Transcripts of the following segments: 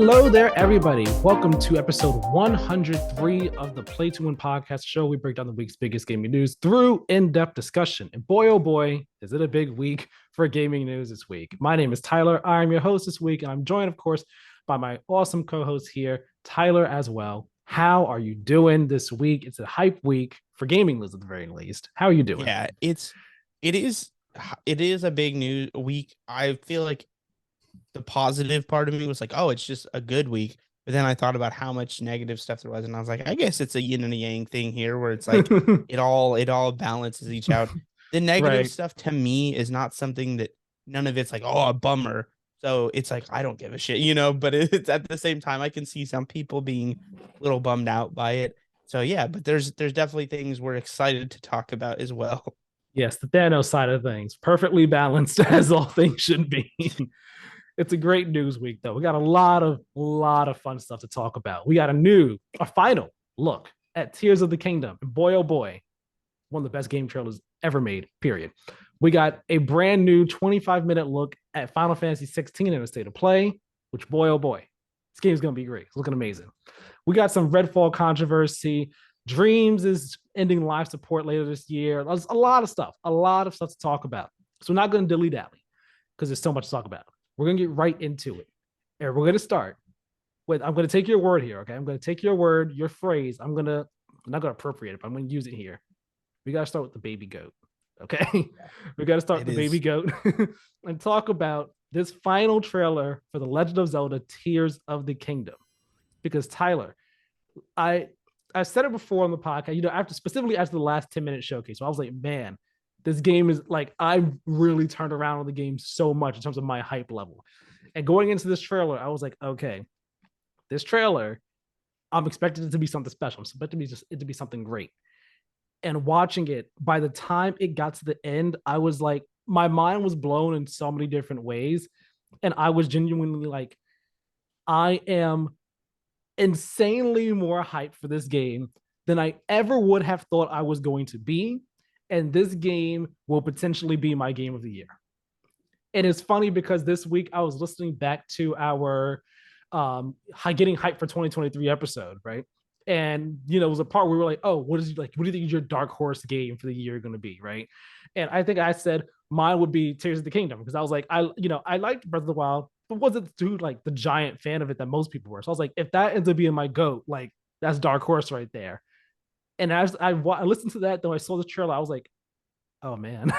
Hello there, everybody. Welcome to episode 103 of the Play to Win podcast show. We break down the week's biggest gaming news through in-depth discussion. And boy, oh boy, is it a big week for gaming news this week. My name is Tyler. I'm your host this week, and I'm joined, of course, by my awesome co-host here, Tyler, as well. How are you doing this week? It's a hype week for gaming news at the very least. How are you doing? Yeah, it is a big news week. I feel like the positive part of me was like, oh, it's just a good week. But then I thought about how much negative stuff there was, and I was like, I guess it's a yin and a yang thing here where it's like it all balances each out. The negative Right. stuff to me is not something that none of it's like, oh, a bummer. So it's like I don't give a shit. But it's at the same time I can see some people being a little bummed out by it. So yeah, but there's definitely things we're excited to talk about as well. Yes, the Thanos side of things, perfectly balanced as all things should be. It's a great news week, though. We got a lot of fun stuff to talk about. We got a final look at Tears of the Kingdom. And boy, oh boy, one of the best game trailers ever made, period. We got a brand new 25-minute look at Final Fantasy XVI in a state of play, which boy, oh boy, this game's going to be great. It's looking amazing. We got some Redfall controversy. Dreams is ending live support later this year. There's a lot of stuff to talk about. So we're not going to dilly dally because there's so much to talk about. We're going to get right into it. And we're going to start with, I'm going to take your word here, okay? I'm going to take your word, your phrase. I'm not going to appropriate it, but I'm going to use it here. We got to start with the baby goat, okay? We got to start with the baby goat and talk about this final trailer for The Legend of Zelda Tears of the Kingdom. Because Tyler, I said it before on the podcast, specifically after the last 10-minute showcase. So I was like, man, this game is like, I really turned around on the game so much in terms of my hype level. And going into this trailer, I was like, okay, this trailer, I'm expecting it to be something special. I'm expecting it to be something great. And watching it, by the time it got to the end, I was like, my mind was blown in so many different ways. And I was genuinely like, I am insanely more hyped for this game than I ever would have thought I was going to be. And this game will potentially be my game of the year. And it's funny because this week I was listening back to our getting hyped for 2023 episode, right? And it was a part where we were like, oh, what do you think is your dark horse game for the year going to be, right? And I think I said mine would be Tears of the Kingdom because I was like, I liked Breath of the Wild, but wasn't like the giant fan of it that most people were. So I was like, if that ends up being my goat, like that's dark horse right there. And as I listened to that, though, I saw the trailer, I was like, oh man,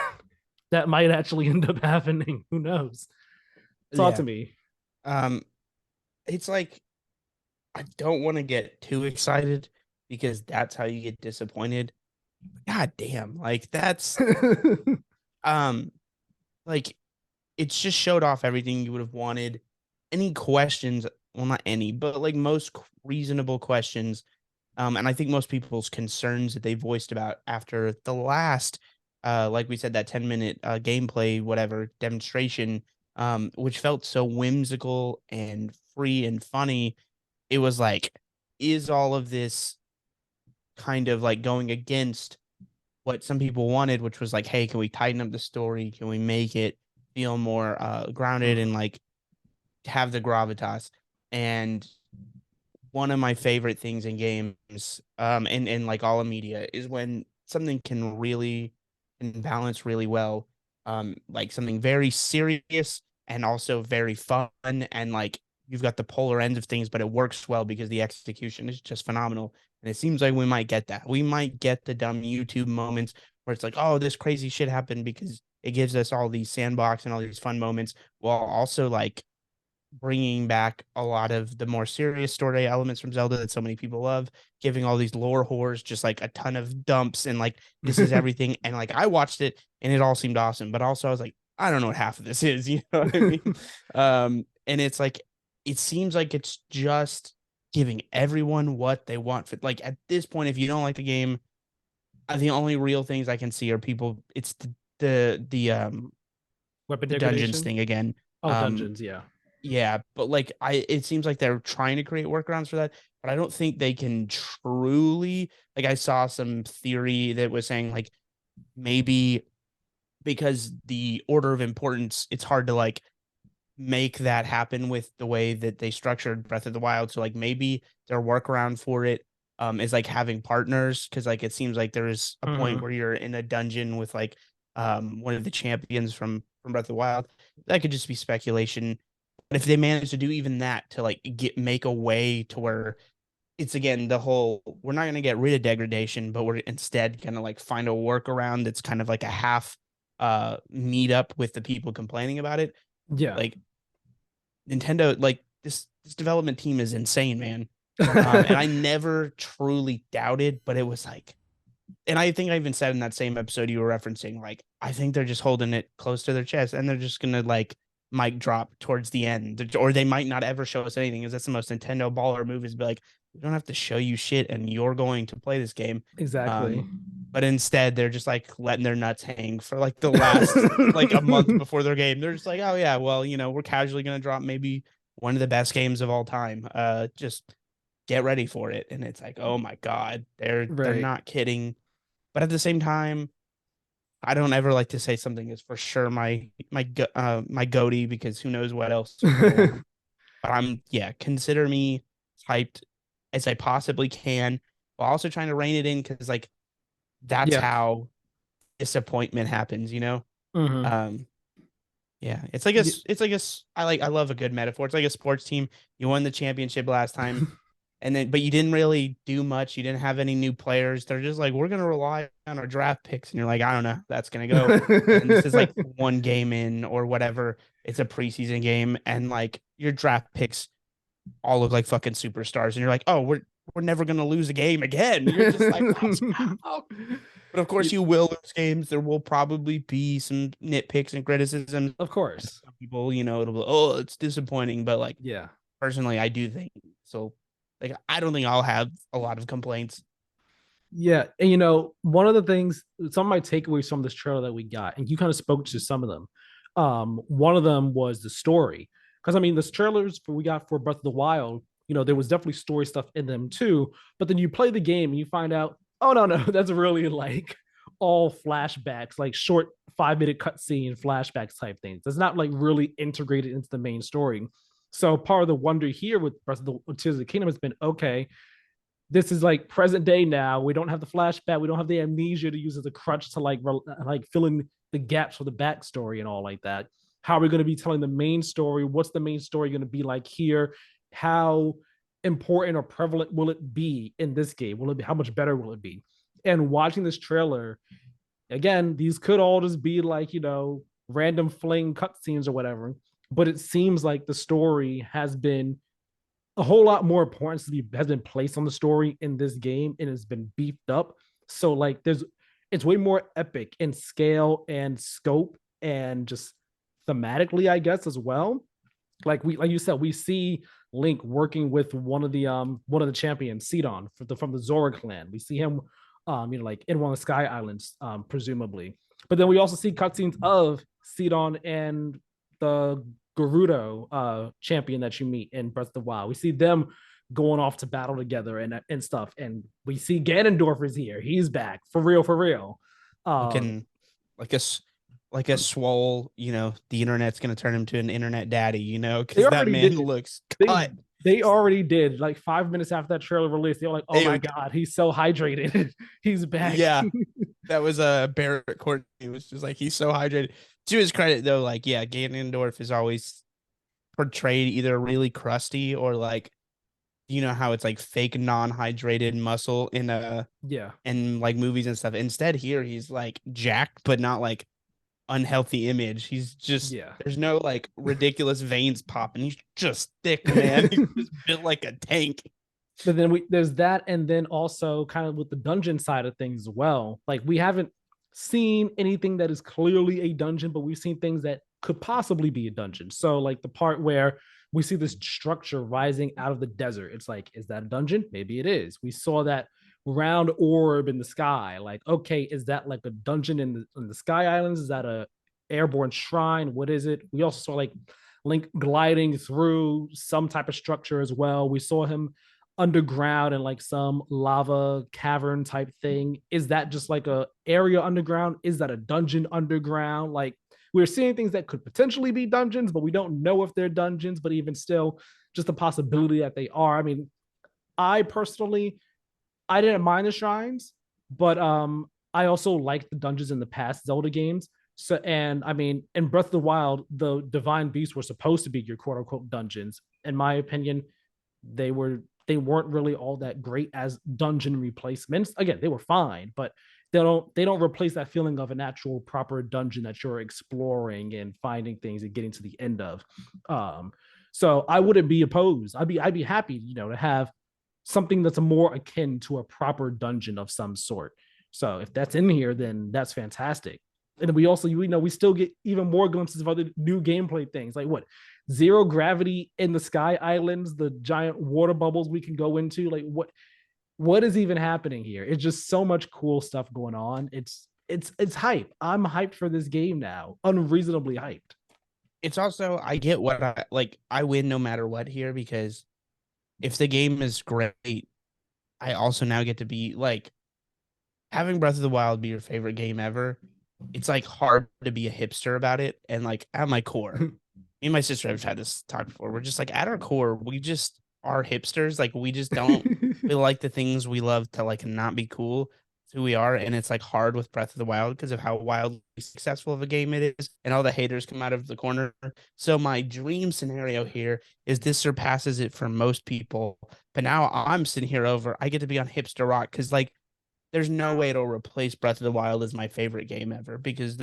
that might actually end up happening. Who knows? Talk to Yeah. me. Um, it's like I don't want to get too excited because that's how you get disappointed. God damn, like that's um like it's just showed off everything you would have wanted. Any questions, well not any, but like most reasonable questions. And I think most people's concerns that they voiced about after the last like we said, that 10-minute gameplay, whatever demonstration, which felt so whimsical and free and funny. It was like, is all of this kind of like going against what some people wanted, which was like, hey, can we tighten up the story? Can we make it feel more grounded and like have the gravitas? And one of my favorite things in games, and like all of media, is when something can balance really well, like something very serious and also very fun, and like you've got the polar ends of things, but it works well because the execution is just phenomenal. And it seems like we might get that. We might get the dumb YouTube moments where it's like, oh, this crazy shit happened because it gives us all these sandbox and all these fun moments, while also like bringing back a lot of the more serious story elements from Zelda that so many people love, giving all these lore whores just like a ton of dumps and like this is everything. And like I watched it and it all seemed awesome, but also I was like, I don't know what half of this is, you know what I mean? And it's like it seems like it's just giving everyone what they want. For like at this point, if you don't like the game, the only real things I can see are people. It's Weapon the dungeons degradation. thing again. Oh, Um, dungeons. Yeah. yeah, but like it seems like they're trying to create workarounds for that, but I don't think they can truly. Like I saw some theory that was saying like maybe because the order of importance, it's hard to like make that happen with the way that they structured Breath of the Wild. So like maybe their workaround for it is like having partners, because like it seems like there is a point Mm-hmm. where you're in a dungeon with like one of the champions from Breath of the Wild. That could just be speculation. But if they manage to do even that to like make a way to where it's again the whole, we're not going to get rid of degradation, but we're instead going to like find a workaround that's kind of like a half meet up with the people complaining about it. Yeah. Like Nintendo, like this development team is insane, man. And I never truly doubted, but it was like, and I think I even said in that same episode you were referencing, like, I think they're just holding it close to their chest and they're just gonna like mic drop towards the end, or they might not ever show us anything, because that's the most Nintendo baller move, is be like, we don't have to show you shit and you're going to play this game. Exactly. But instead they're just like letting their nuts hang for like the last like a month before their game. They're just like, oh yeah, well, we're casually gonna drop maybe one of the best games of all time. Just get ready for it. And it's like, oh my God, they're Right. not kidding. But at the same time, I don't ever like to say something is for sure my goatee, because who knows what else will come along. But yeah, consider me hyped as I possibly can, while also trying to rein it in, because like that's Yeah. how disappointment happens, you know? Mm-hmm. Um, yeah, I love a good metaphor. It's like a sports team. You won the championship last time, and then but you didn't really do much. You didn't have any new players. They're just like, we're gonna rely on our draft picks, and you're like, I don't know, that's gonna go. And then this is like one game in or whatever. It's a preseason game, and like your draft picks all look like fucking superstars, and you're like, oh, we're never gonna lose a game again. You're just like, let's go. But of course, you will lose games. There will probably be some nitpicks and criticisms. Of course. Some people, it'll be, oh, it's disappointing. But like Yeah. personally, I do think so. Like, I don't think I'll have a lot of complaints. Yeah. And one of the things, some of my takeaways from this trailer that we got, and you kind of spoke to some of them. One of them was the story. Because I mean, the trailers we got for Breath of the Wild, there was definitely story stuff in them too. But then you play the game and you find out, oh no, that's really like all flashbacks, like short 5-minute cutscene flashbacks type things. It's not like really integrated into the main story. So part of the wonder here with Breath of the Tears of the Kingdom has been, okay, this is like present day now. We don't have the flashback. We don't have the amnesia to use as a crutch to like fill in the gaps for the backstory and all like that. How are we going to be telling the main story? What's the main story going to be like here? How important or prevalent will it be in this game? Will it be, how much better will it be? And watching this trailer, again, these could all just be like, random fling cutscenes or whatever. But it seems like the story has been a whole lot more importance has been placed on the story in this game and has been beefed up. So like it's way more epic in scale and scope and just thematically, I guess, as well. Like you said, we see Link working with one of the champions, Sidon, from the Zora clan. We see him like in one of the Sky Islands, presumably. But then we also see cutscenes of Sidon and the Gerudo champion that you meet in Breath of the Wild. We see them going off to battle together and stuff. And we see Ganondorf is here. He's back for real, for real. Looking like a swole, the internet's gonna turn him to an internet daddy, They because that already man did. looks They cut. they already did. Like 5 minutes after that trailer released, they were like, "Oh my god, he's so hydrated. He's back." Yeah, that was Barrett Courtney. It was just like, he's so hydrated. To his credit, though, like, yeah, Ganondorf is always portrayed either really crusty or like, how it's like fake non-hydrated muscle Yeah. in like movies and stuff. Instead, here he's like jacked, but not like unhealthy image. He's just, Yeah. there's no like ridiculous veins popping. He's just thick, man. He's just built like a tank. But then there's that, and then also kind of with the dungeon side of things as well. Like we haven't seen anything that is clearly a dungeon, but we've seen things that could possibly be a dungeon. So like the part where we see this structure rising out of the desert. It's like, is that a dungeon? Maybe it is. We saw that round orb in the sky. Like, okay, is that like a dungeon in the Sky Islands? Is that a airborne shrine? What is it? We also saw like Link gliding through some type of structure as well. We saw him underground and like some lava cavern type thing. Is that just like a area underground? Is that a dungeon underground? Like we're seeing things that could potentially be dungeons, but we don't know if they're dungeons. But even still, just the possibility that they are. I mean, I personally, I didn't mind the shrines, but I also liked the dungeons in the past Zelda games. So, and I mean, in Breath of the Wild, the divine beasts were supposed to be your quote unquote dungeons. In my opinion, they weren't really all that great as dungeon replacements. Again, they were fine, but they don't replace that feeling of an actual proper dungeon that you're exploring and finding things and getting to the end of. Um, so I wouldn't be opposed. I'd be happy, to have something that's more akin to a proper dungeon of some sort. So if that's in here, then that's fantastic. And we also, we still get even more glimpses of other new gameplay things, like what, zero gravity in the sky islands, the giant water bubbles we can go into. Like what is even happening here? It's just so much cool stuff going on. It's hype. I'm hyped for this game now, unreasonably hyped. It's also, I get what I like. I win no matter what here, because if the game is great, I also now get to be like, having Breath of the Wild be your favorite game ever. It's like hard to be a hipster about it. And like at my core, me and my sister have had this talk before. We're just like, at our core, we just are hipsters. Like we just don't, we like the things we love to like not be cool. It's who we are. And it's like hard with Breath of the Wild because of how wildly successful of a game it is, and all the haters come out of the corner. So my dream scenario here is this surpasses it for most people. But now I'm sitting here over, I get to be on hipster rock because like there's no way it'll replace Breath of the Wild as my favorite game ever, because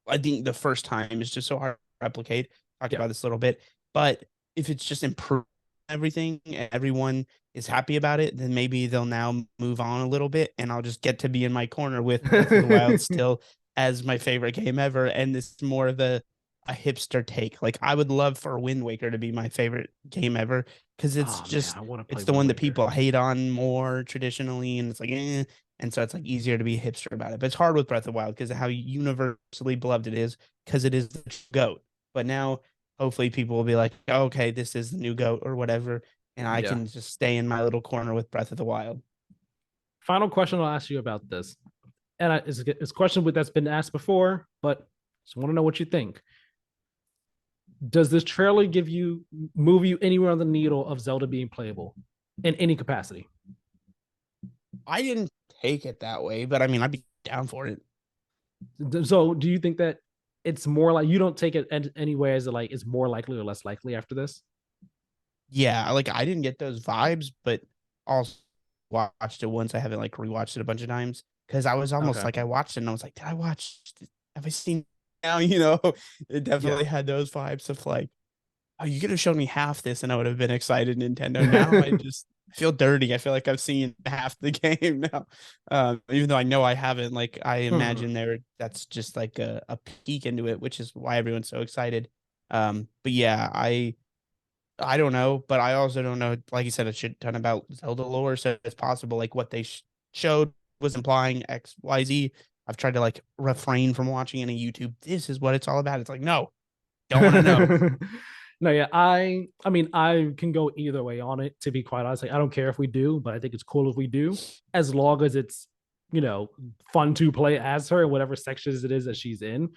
I think the first time is just so hard to replicate. Talked Yeah. about this a little bit, but if it's just improved everything and everyone is happy about it, then maybe they'll now move on a little bit, and I'll just get to be in my corner with Breath of the Wild still as my favorite game ever. And this is more of a hipster take. Like I would love for Wind Waker to be my favorite game ever, because it's Oh man, just I want to play it's the Wind one that Waker. people hate on more traditionally, and it's like and so it's like easier to be a hipster about it. But it's hard with Breath of the Wild because of how universally beloved it is, because it is the goat. But now hopefully people will be like, oh, okay, this is the new goat or whatever, and I Yeah. can just stay in my little corner with Breath of the Wild. Final question I'll ask you about this, and it's a question that's been asked before, but just want to know what you think. Does this trailer move you anywhere on the needle of Zelda being playable in any capacity? I didn't take it that way, but I mean, I'd be down for it. So, do you think that it's more like you don't take it anywhere as like it's more likely or less likely after this? Yeah, like I didn't get those vibes, but also watched it once. I haven't like rewatched it a bunch of times because I was almost Okay. like I watched it and I was like, did I watch? Have I seen now? It Yeah. definitely had those vibes of like, oh, you could have shown me half this and I would have been excited. Nintendo. Now I just feel dirty. I feel like I've seen half the game now, even though I know I haven't. Like I Hmm. imagine that's just like a peek into it, which is why everyone's so excited. But yeah, I don't know, but I also don't know. Like you said, a shit ton about Zelda lore, so it's possible like what they showed was implying X, Y, Z. I've tried to like refrain from watching any YouTube. This is what it's all about. It's like, no, don't want to know. No, yeah, I mean, I can go either way on it, to be quite honest. Like, I don't care if we do, but I think it's cool if we do, as long as it's, you know, fun to play as her in whatever sections it is that she's in.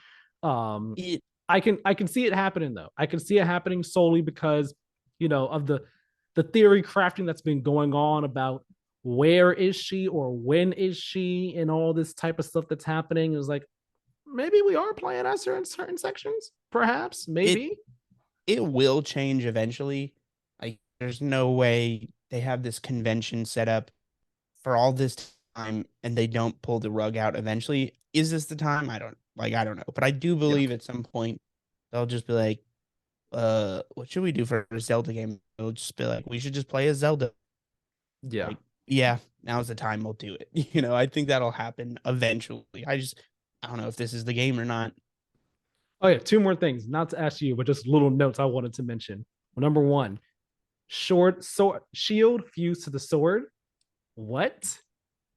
Um, It I can see it happening though. I can see it happening solely because, of the theory crafting that's been going on about where is she or when is she and all this type of stuff that's happening. Is like, maybe we are playing as her in certain sections, perhaps, it maybe. it will change eventually. Like, there's no way they have this convention set up for all this time and they don't pull the rug out eventually. Is this the time? I don't know. But I do Yeah. believe at some point they'll just be like, what should we do for a Zelda game? They'll just be like, we should just play as Zelda. Yeah. Like, yeah, now's the time we'll do it. I think that'll happen eventually. I don't know if this is the game or not. Oh yeah, two more things, not to ask you, but just little notes I wanted to mention. Well, number one, short sword shield fused to the sword. What?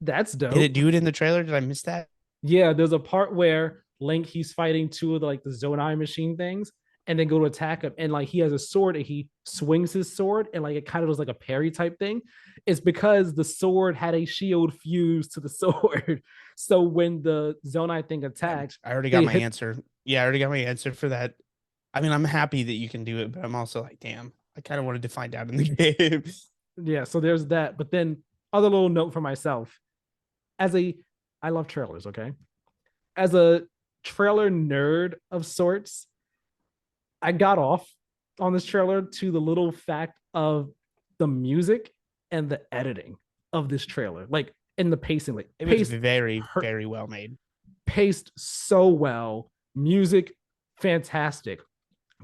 That's Did it dope. do it in the trailer? Did I miss that? Yeah, there's a part where Link he's fighting two of the Zonai machine things, and then go to attack him. And like he has a sword and he swings his sword and like it kind of was like a parry type thing. It's because the sword had a shield fused to the sword. So when the Zonai thing attacks, I already got they my hit. answer. Yeah, I already got my answer for that. I mean, I'm happy that you can do it, but I'm also like, damn, I kind of wanted to find out in the game. Yeah, so there's that. But then other little note for myself as a I love trailers, okay? As a trailer nerd of sorts, I got off on this trailer to the little fact of the music and the editing of this trailer, like in the pacing, like It was paced, very, very well made. paced so well, music fantastic,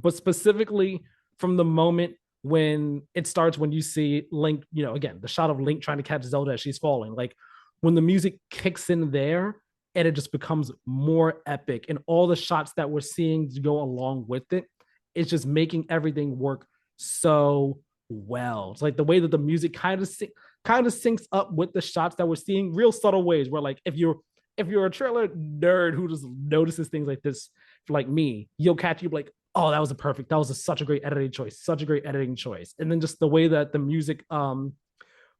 but specifically from the moment when it starts, when you see Link, again, the shot of Link trying to catch Zelda as she's falling, like when the music kicks in there and it just becomes more epic, and all the shots that we're seeing to go along with it, it's just making everything work so well. It's like the way that the music kind of syncs up with the shots that we're seeing, real subtle ways where like if you're a trailer nerd who just notices things like this, like me, you'll catch you like, oh, that was such a great editing choice, such a great editing choice. And then just the way that the music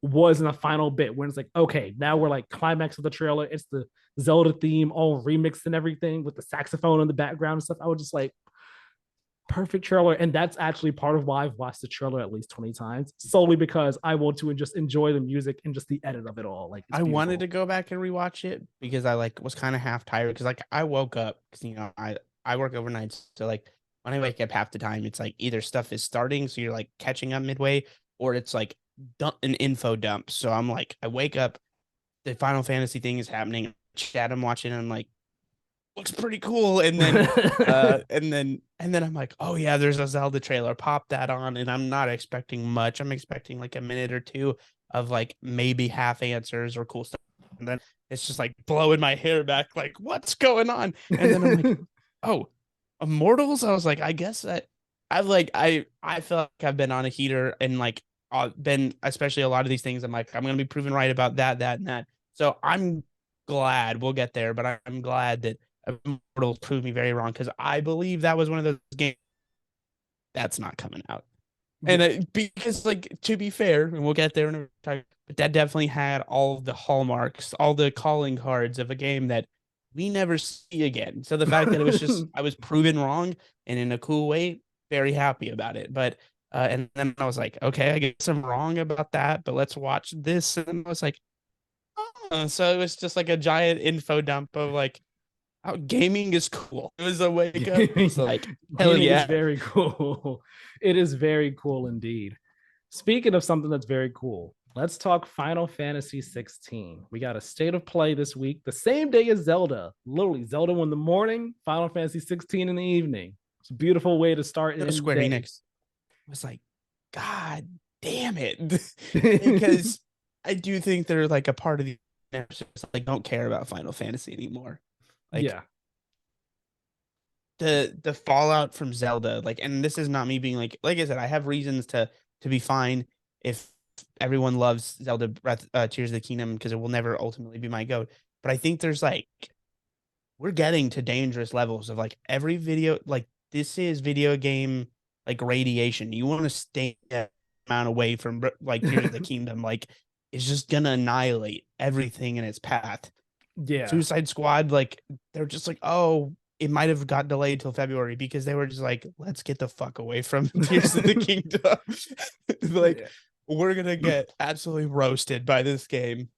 was in the final bit when it's like, okay, now we're like climax of the trailer. It's the Zelda theme all remixed and everything with the saxophone in the background and stuff. I was just like, perfect trailer. And that's actually part of why I've watched the trailer at least 20 times, solely because I want to just enjoy the music and just the edit of it all. Like I wanted to go back and rewatch it because I like was kind of half tired because like I woke up because I work overnight, so like when I wake up half the time it's like either stuff is starting, so you're like catching up midway, or it's like an info dump. So I'm like, I wake up, the Final Fantasy thing is happening, chat I'm watching, and I'm like, looks pretty cool, and then and then I'm like, oh yeah, there's a Zelda trailer, pop that on, and I'm not expecting much. I'm expecting like a minute or two of like maybe half answers or cool stuff, and then it's just like blowing my hair back, like what's going on? And then I'm like, oh, Immortals. I was like, I guess that I've like I feel like I've been on a heater and like been, especially a lot of these things, I'm like, I'm gonna be proven right about that and that. So I'm glad we'll get there, but I'm glad that Immortals proved me very wrong, because I believe that was one of those games that's not coming out. And because, like, to be fair, and we'll get there in a time, but that definitely had all of the hallmarks, all the calling cards of a game that we never see again. So the fact that it was just, I was proven wrong and in a cool way, very happy about it. But, and then I was like, okay, I guess I'm wrong about that, but let's watch this. And I was like, oh. So it was just like a giant info dump of like, oh, gaming is cool. It was a wake up. It's like, hell Gaming is yeah. very cool. It is very cool indeed. Speaking of something that's very cool, let's talk Final Fantasy XVI. We got a state of play this week, the same day as Zelda. Literally, Zelda in the morning, Final Fantasy 16 in the evening. It's a beautiful way to start in Square day. Enix was like, God damn it. Because I do think they're like a part of the like don't care about Final Fantasy anymore. Like, yeah. the fallout from Zelda, like, and this is not me being like I said, I have reasons to be fine if everyone loves Zelda Breath, Tears of the Kingdom, because it will never ultimately be my goat. But I think there's like, we're getting to dangerous levels of like every video, like this is video game like radiation. You want to stay that amount away from like Tears of the Kingdom, like it's just gonna annihilate everything in its path. Yeah. Suicide Squad, like they're just like, oh, it might have got delayed till February because they were just like, let's get the fuck away from Tears of the Kingdom. Like, Yeah. we're gonna get absolutely roasted by this game.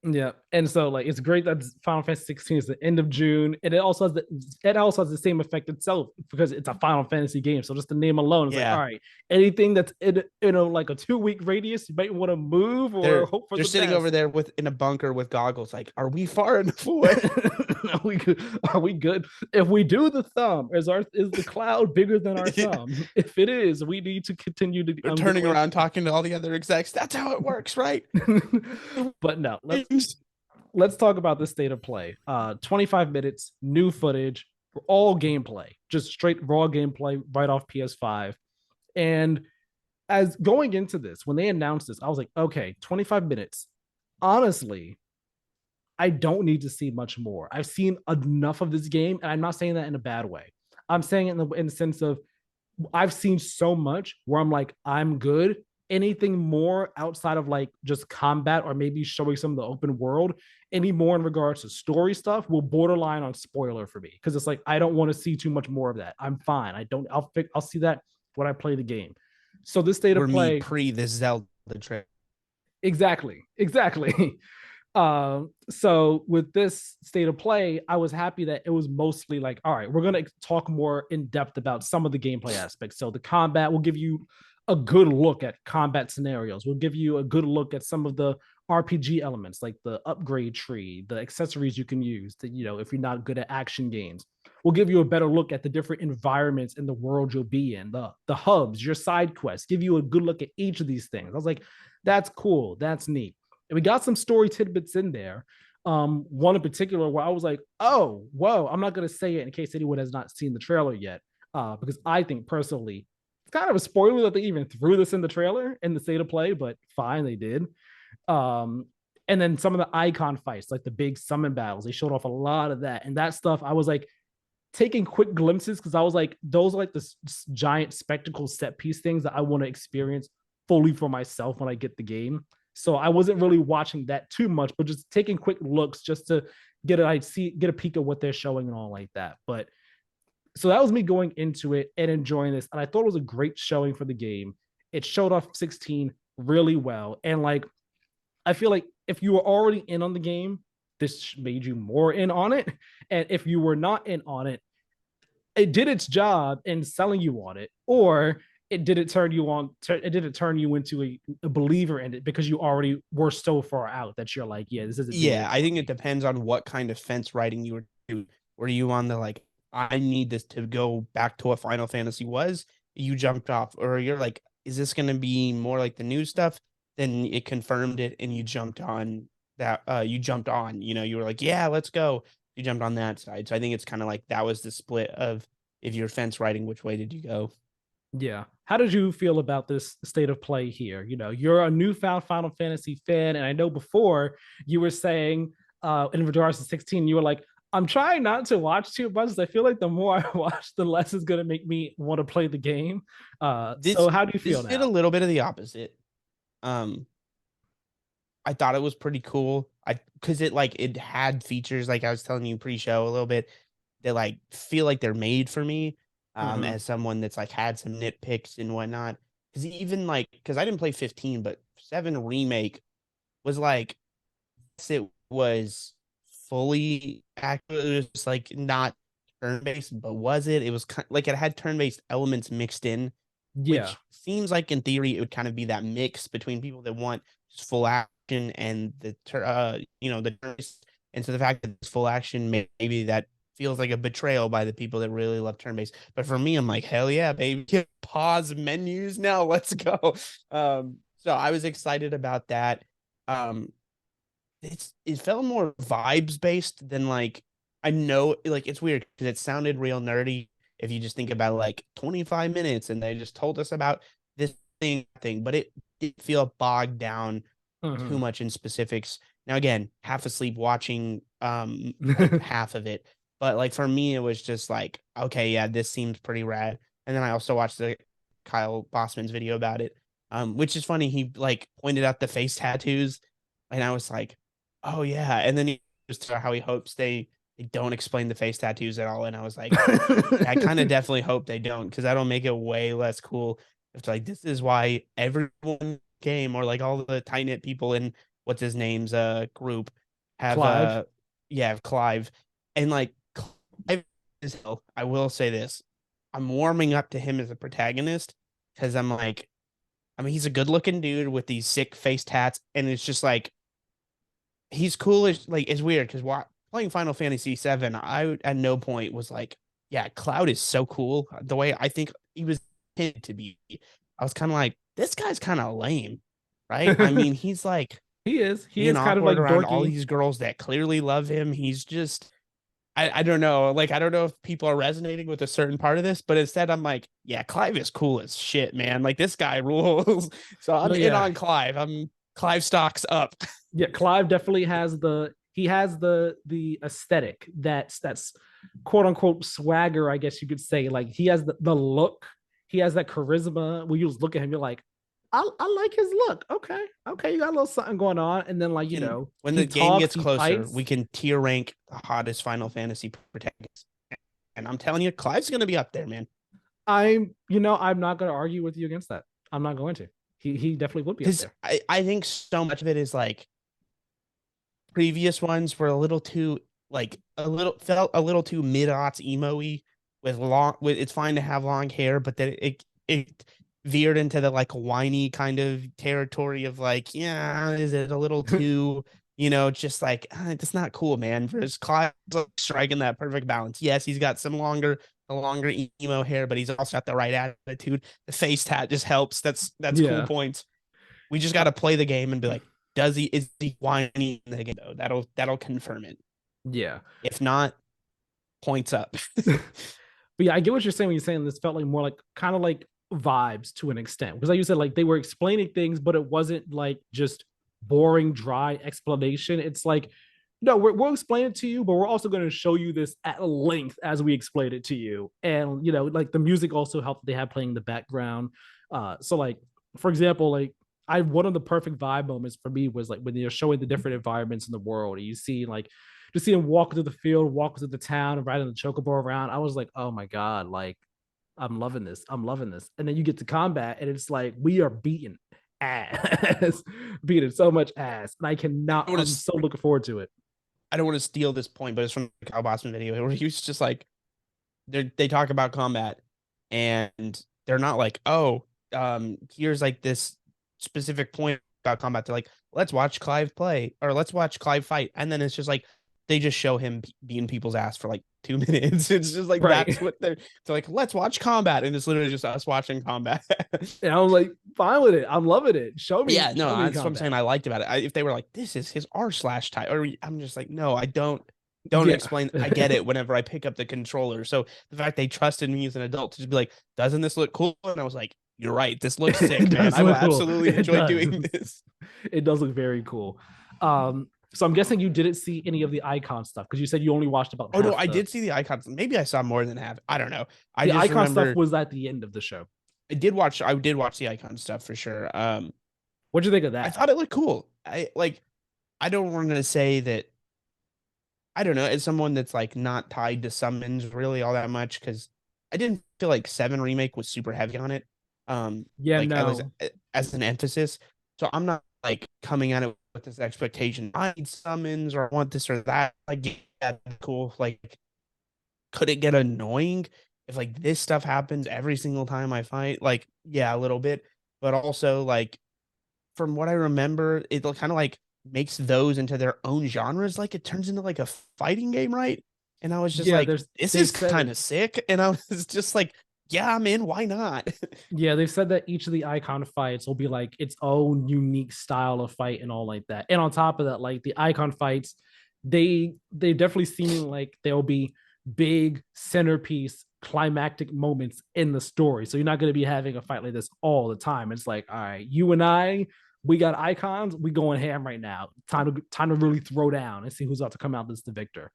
Yeah, and so like it's great that Final Fantasy 16 is the end of June, and it also has the same effect itself because it's a Final Fantasy game. So just the name alone is like, all Yeah, right, anything that's in like a 2 week radius, you might want to move or hope for they're the sitting over best. there with in a bunker with goggles. Like, are we far enough away? are we good? Are we good? If we do the thumb, is the cloud bigger than our Yeah. thumb? If it is, we need to continue to They're get turning away. around talking to all the other execs. That's how it works, right? But no, let's talk about the state of play. 25 minutes, new footage, all gameplay, just straight raw gameplay right off PS5. And as going into this, when they announced this, I was like, okay, 25 minutes. Honestly, I don't need to see much more. I've seen enough of this game, and I'm not saying that in a bad way. I'm saying it in the sense of I've seen so much where I'm like, I'm good. Anything more outside of like just combat or maybe showing some of the open world, any more in regards to story stuff will borderline on spoiler for me because it's like I don't want to see too much more of that. I'm fine. I don't. I'll see that when I play the game. So this state of For me, play, pre this Zelda trip. exactly. So with this state of play, I was happy that it was mostly like, all right, we're gonna talk more in depth about some of the gameplay aspects. So the combat will give you a good look at combat scenarios. We'll give you a good look at some of the RPG elements, like the upgrade tree, the accessories you can use. That if you're not good at action games, we'll give you a better look at the different environments in the world you'll be in, the hubs, your side quests. Give you a good look at each of these things. I was like, that's cool, that's neat. And we got some story tidbits in there. One in particular where I was like, oh, whoa, I'm not going to say it in case anyone has not seen the trailer yet, because I think personally, it's kind of a spoiler that they even threw this in the trailer in the state of play, but fine, they did. And then some of the icon fights, like the big summon battles, they showed off a lot of that. And that stuff, I was like taking quick glimpses because I was like, those are like the giant spectacle set piece things that I want to experience fully for myself when I get the game. So I wasn't really watching that too much, but just taking quick looks just to get a peek of what they're showing and all like that. But so that was me going into it and enjoying this. And I thought it was a great showing for the game. It showed off 16 really well. And like, I feel like if you were already in on the game, this made you more in on it. And if you were not in on it, it did its job in selling you on it, or it didn't turn you on. It didn't turn you into a believer in it because you already were so far out that you're like, yeah, this isn't doing Yeah, it I for think it me. depends on what kind of fence writing you were doing. Were you on the like, I need this to go back to what Final Fantasy was? You jumped off, or you're like, is this going to be more like the new stuff? Then it confirmed it, and you jumped on that. You jumped on. You were like, yeah, let's go. You jumped on that side. So I think it's kind of like that was the split of if you're fence writing, which way did you go? Yeah. How did you feel about this state of play here? You're a newfound Final Fantasy fan, and I know before you were saying, in regards to 16, you were like, I'm trying not to watch too much. I feel like the more I watch, the less it's gonna make me want to play the game. So This how do you this feel did a now? little bit of the opposite. Um, I thought it was pretty cool. Because it had features like I was telling you pre-show a little bit that like feel like they're made for me. Mm-hmm. As someone that's like had some nitpicks and whatnot. Because even like because I didn't play 15, but 7 remake was like it was fully accurate. It was just like not turn-based, but was it? It was like it had turn-based elements mixed in, Yeah. which seems like in theory it would kind of be that mix between people that want just full action and the and so the fact that it's full action maybe that feels like a betrayal by the people that really love turn-based. But for me, I'm like, hell yeah, baby. Pause menus now. Let's go. So I was excited about that. Um, it felt more vibes based than like I know like it's weird because it sounded real nerdy if you just think about like 25 minutes and they just told us about this thing, but it did feel bogged down too Mm-hmm. much in specifics. Now again, half asleep watching like half of it, but like for me it was just like okay, yeah, this seems pretty rad. And then I also watched the Kyle Bossman's video about it, which is funny. He like pointed out the face tattoos, and I was like, oh yeah. And then he just how he hopes they don't explain the face tattoos at all. And I was like, yeah, I kind of definitely hope they don't because that'll make it way less cool. It's like this is why everyone game or like all the tight knit people in what's his name's group have Clive. yeah Clive and like Clive is hell. I will say this, I'm warming up to him as a protagonist because I'm like, I mean he's a good looking dude with these sick face tats and it's just like he's cool as like it's weird because playing Final Fantasy VII, I at no point was like, yeah, Cloud is so cool. The way I think he was intended to be, I was kind of like, this guy's kind of lame, right? I mean, he's like He is. He being is kind of awkward like around all dorky. these girls that clearly love him. He's just, I don't know, like I don't know if people are resonating with a certain part of this, but instead I'm like, yeah, Clive is cool as shit, man. Like this guy rules. So I'm No, in yeah. on Clive. I'm Clive stocks up. Yeah, Clive definitely has the aesthetic that's quote unquote swagger, I guess you could say. Like he has the look. he has that charisma where you just look at him, you're like, I like his look. Okay, okay, you got a little something going on, and then like When he the game talks, gets he closer, fights. we can tier rank the hottest Final Fantasy protagonists. And I'm telling you, Clive's going to be up there, man. I'm not going to argue with you against that. I'm not going to. He definitely would be up Because there. I think so much of it is like previous ones were a little too like felt a little too mid-aughts emo-y with long with it's fine to have long hair, but then it veered into the like whiny kind of territory of like, yeah, is it a little too, just like it's not cool, man. Versus Clive striking that perfect balance. Yes, he's got a longer emo hair, but he's also got the right attitude. The face tat just helps. That's cool Yeah, points. We just got to play the game and be like, is he whiny in the game though? That'll confirm it. yeah. If not, points up. But yeah, I get what you're saying when you're saying this felt like more like kind of like vibes to an extent. Because like you said, like they were explaining things, but it wasn't like just boring, dry explanation. It's like, no, we'll explain it to you, but we're also going to show you this at length as we explain it to you. And like the music also helped they had playing in the background. So like, for example, like I one of the perfect vibe moments for me was like when they're showing the different environments in the world. And you see like just see him walk through the field, walk through the town, and riding the chocobo around. I was like, oh my god, like I'm loving this. I'm loving this. And then you get to combat, and it's like we are beating ass, beating so much ass, and I cannot. I'm so looking forward to it. I don't want to steal this point, but it's from the Kyle Bossman video where he was just like, they talk about combat, and they're not like, oh, here's like this specific point about combat. They're like, let's watch Clive play or let's watch Clive fight, and then it's just like they just show him beating people's ass for like 2 minutes. It's just like Right. that's what they're like. Let's watch combat, and it's literally just us watching combat. And I'm like, fine with it. I'm loving it. Yeah, no, show me that's what I'm combat. saying. I liked about it. If they were like, this is his r/type, or I'm just like, no, I don't Yeah. explain. I get it whenever I pick up the controller. So the fact they trusted me as an adult to just be like, doesn't this look cool? And I was like, you're right. This looks sick, It man. does I will look cool. absolutely It enjoy does. doing this. It does look very cool. So I'm guessing you didn't see any of the icon stuff because you said you only watched about Oh no, half I the did see the icons. Maybe I saw more than half. I don't know. I the just icon stuff remember was at the end of the show. I did watch the icon stuff for sure. What'd you think of I that? thought it looked cool. I don't want to say that I don't know, as someone that's like not tied to summons really all that much, because I didn't feel like Seven Remake was super heavy on it. Yeah, Like I was no. as an emphasis. So I'm not like coming at it with this expectation. I need summons or I want this or that. Like, yeah, cool. Like, could it get annoying if like this stuff happens every single time I fight? Like, yeah, a little bit. But also like from what I remember, it kind of like makes those into their own genres. Like it turns into like a fighting game, right? And I was just Yeah, like, there's this they've is said kind of sick. And I was just like, yeah, man, why not? yeah, they've said that each of the icon fights will be like its own unique style of fight and all like that. And on top of that, like the icon fights, they definitely seeming like they'll be big centerpiece climactic moments in the story. So you're not going to be having a fight like this all the time. It's like, all right, you and I, we got icons, we going ham right now. Time to really throw down and see who's about to come out as the victor.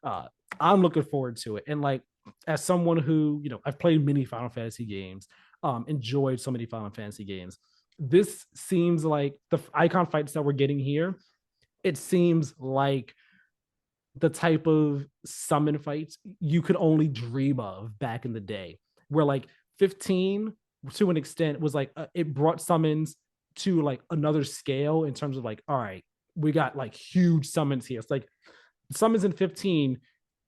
Uh, I'm looking forward to it. And like as someone who, I've played many Final Fantasy games, enjoyed so many Final Fantasy games. This seems like the icon fights that we're getting here. It seems like the type of summon fights you could only dream of back in the day, where like 15 to an extent was like it brought summons to like another scale in terms of like, all right, we got like huge summons here. It's like summons in 15,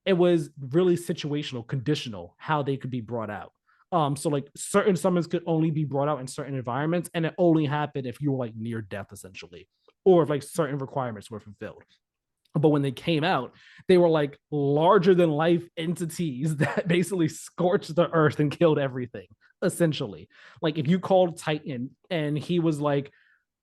it was really situational, conditional, how they could be brought out. So like certain summons could only be brought out in certain environments, and it only happened if you were like near death, essentially, or if like certain requirements were fulfilled. But when they came out, they were like larger than life entities that basically scorched the earth and killed everything, essentially. Like if you called Titan and he was like,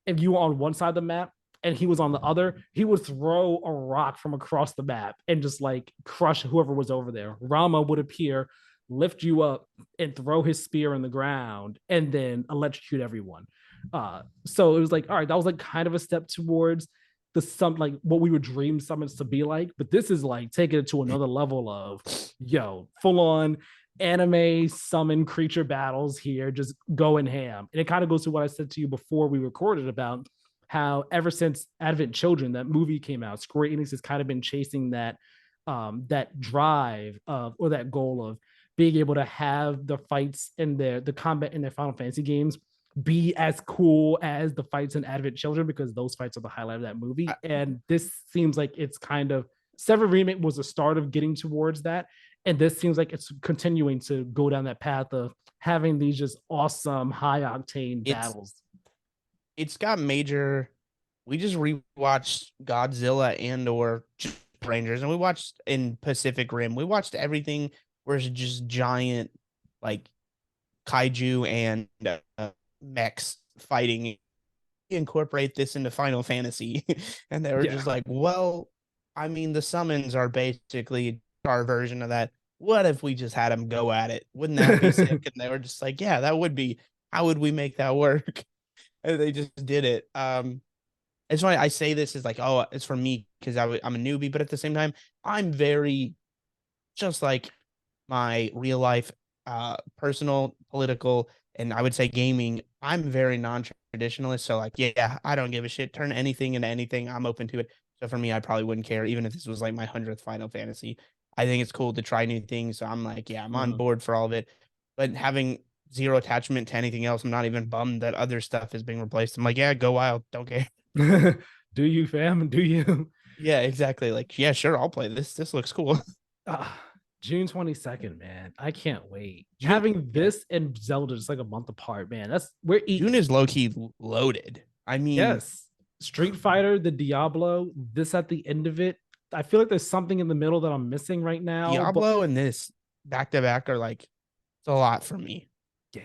if you were on one side of the map and he was on the other, he would throw a rock from across the map and just like crush whoever was over there. Rama would appear, lift you up, and throw his spear in the ground, and then electrocute everyone. So it was like, all right, that was like kind of a step towards like what we would dream summons to be like, but this is like taking it to another level of full on. anime summon creature battles here, just going ham. And it kind of goes to what I said to you before we recorded about how ever since Advent Children, that movie came out, Square Enix has kind of been chasing that drive of or that goal of being able to have the fights in the combat in their Final Fantasy games be as cool as the fights in Advent Children, because those fights are the highlight of that movie. And this seems like it's kind of Seven Remake was the start of getting towards that. And this seems like it's continuing to go down that path of having these just awesome high octane It's battles. it's got major. We just rewatched Godzilla and or Rangers, and we watched in Pacific Rim. We watched everything where it's just giant like kaiju and mechs fighting. Incorporate this into Final Fantasy, and they were Yeah. just like, well, I mean, the summons are basically our version of that. What if we just had them go at it? Wouldn't that be sick? And they were just like, yeah, that would be. How would we make that work? And they just did it. It's funny. I say this is like, oh, it's for me because I'm a newbie, but at the same time, I'm very just like my real life, personal, political, and I would say gaming. I'm very non-traditionalist, so like, yeah, I don't give a shit. Turn anything into anything. I'm open to it. So for me, I probably wouldn't care, even if this was like my 100th Final Fantasy. I think it's cool to try new things. So I'm like, yeah, I'm on Mhm. board for all of it. But having zero attachment to anything else, I'm not even bummed that other stuff is being replaced. I'm like, yeah, go wild, don't care. Do you, fam? Do you? Yeah, exactly. Like, yeah, sure, I'll play this. This looks cool. Uh, June 22nd, man. I can't wait. June, Having yeah, this and Zelda just like a month apart, man. That's we're June eating. is low key loaded. I mean, Yes. Street Fighter, the Diablo, this at the end of it. I feel like there's something in the middle that I'm missing right now, but Diablo and this back to back are like it's a lot for me. yeah,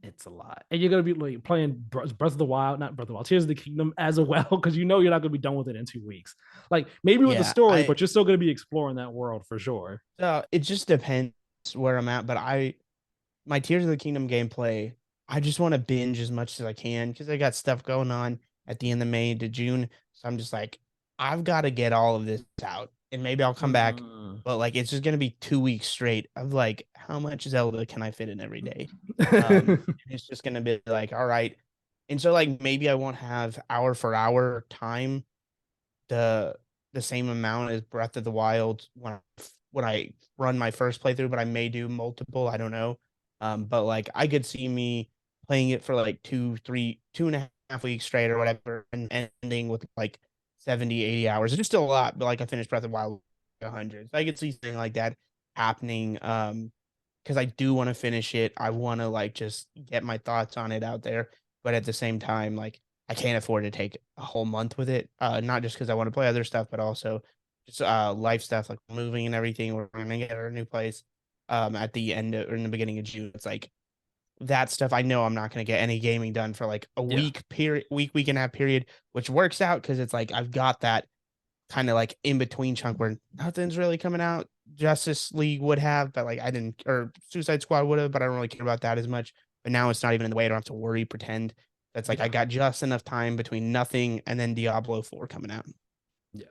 it's a lot. And you're gonna be like playing Breath of the Wild, not Breath of the Wild, Tears of the Kingdom as well, because you know you're not gonna be done with it in 2 weeks. Like maybe with the Yeah, story, I but you're still gonna be exploring that world for sure. it just depends where I'm at, but I my Tears of the Kingdom gameplay, I just want to binge as much as I can because I got stuff going on at the end of May to June. So I'm just like, I've got to get all of this out, and maybe I'll come back. Mm. But like, it's just gonna be 2 weeks straight of like, how much Zelda can I fit in every day? It's just gonna be like, all right. And so like maybe I won't have hour for hour time the the same amount as Breath of the Wild when I run my first playthrough, but I may do multiple. I don't know. But like I could see me playing it for like 2.5 weeks straight or whatever, and ending with like 70, 80 hours. It's still a lot, but like I finished Breath of the Wild 100. So I could see something like that happening. Because I do want to finish it. I want to like just get my thoughts on it out there, but at the same time, like I can't afford to take a whole month with it. Not just because I want to play other stuff, but also just life stuff like moving and everything. We're gonna get our new place at the end of, or in the beginning of June. It's like that stuff. I know I'm not gonna get any gaming done for like a Yeah. week period, week and a half period, which works out because it's like I've got that kind of like in between chunk where nothing's really coming out. Justice League would have, but like I didn't, or Suicide Squad would have, but I don't really care about that as much. But now it's not even in the way. I don't have to worry, pretend. That's like I Yeah. got just enough time between nothing and then Diablo 4 coming out. Yeah.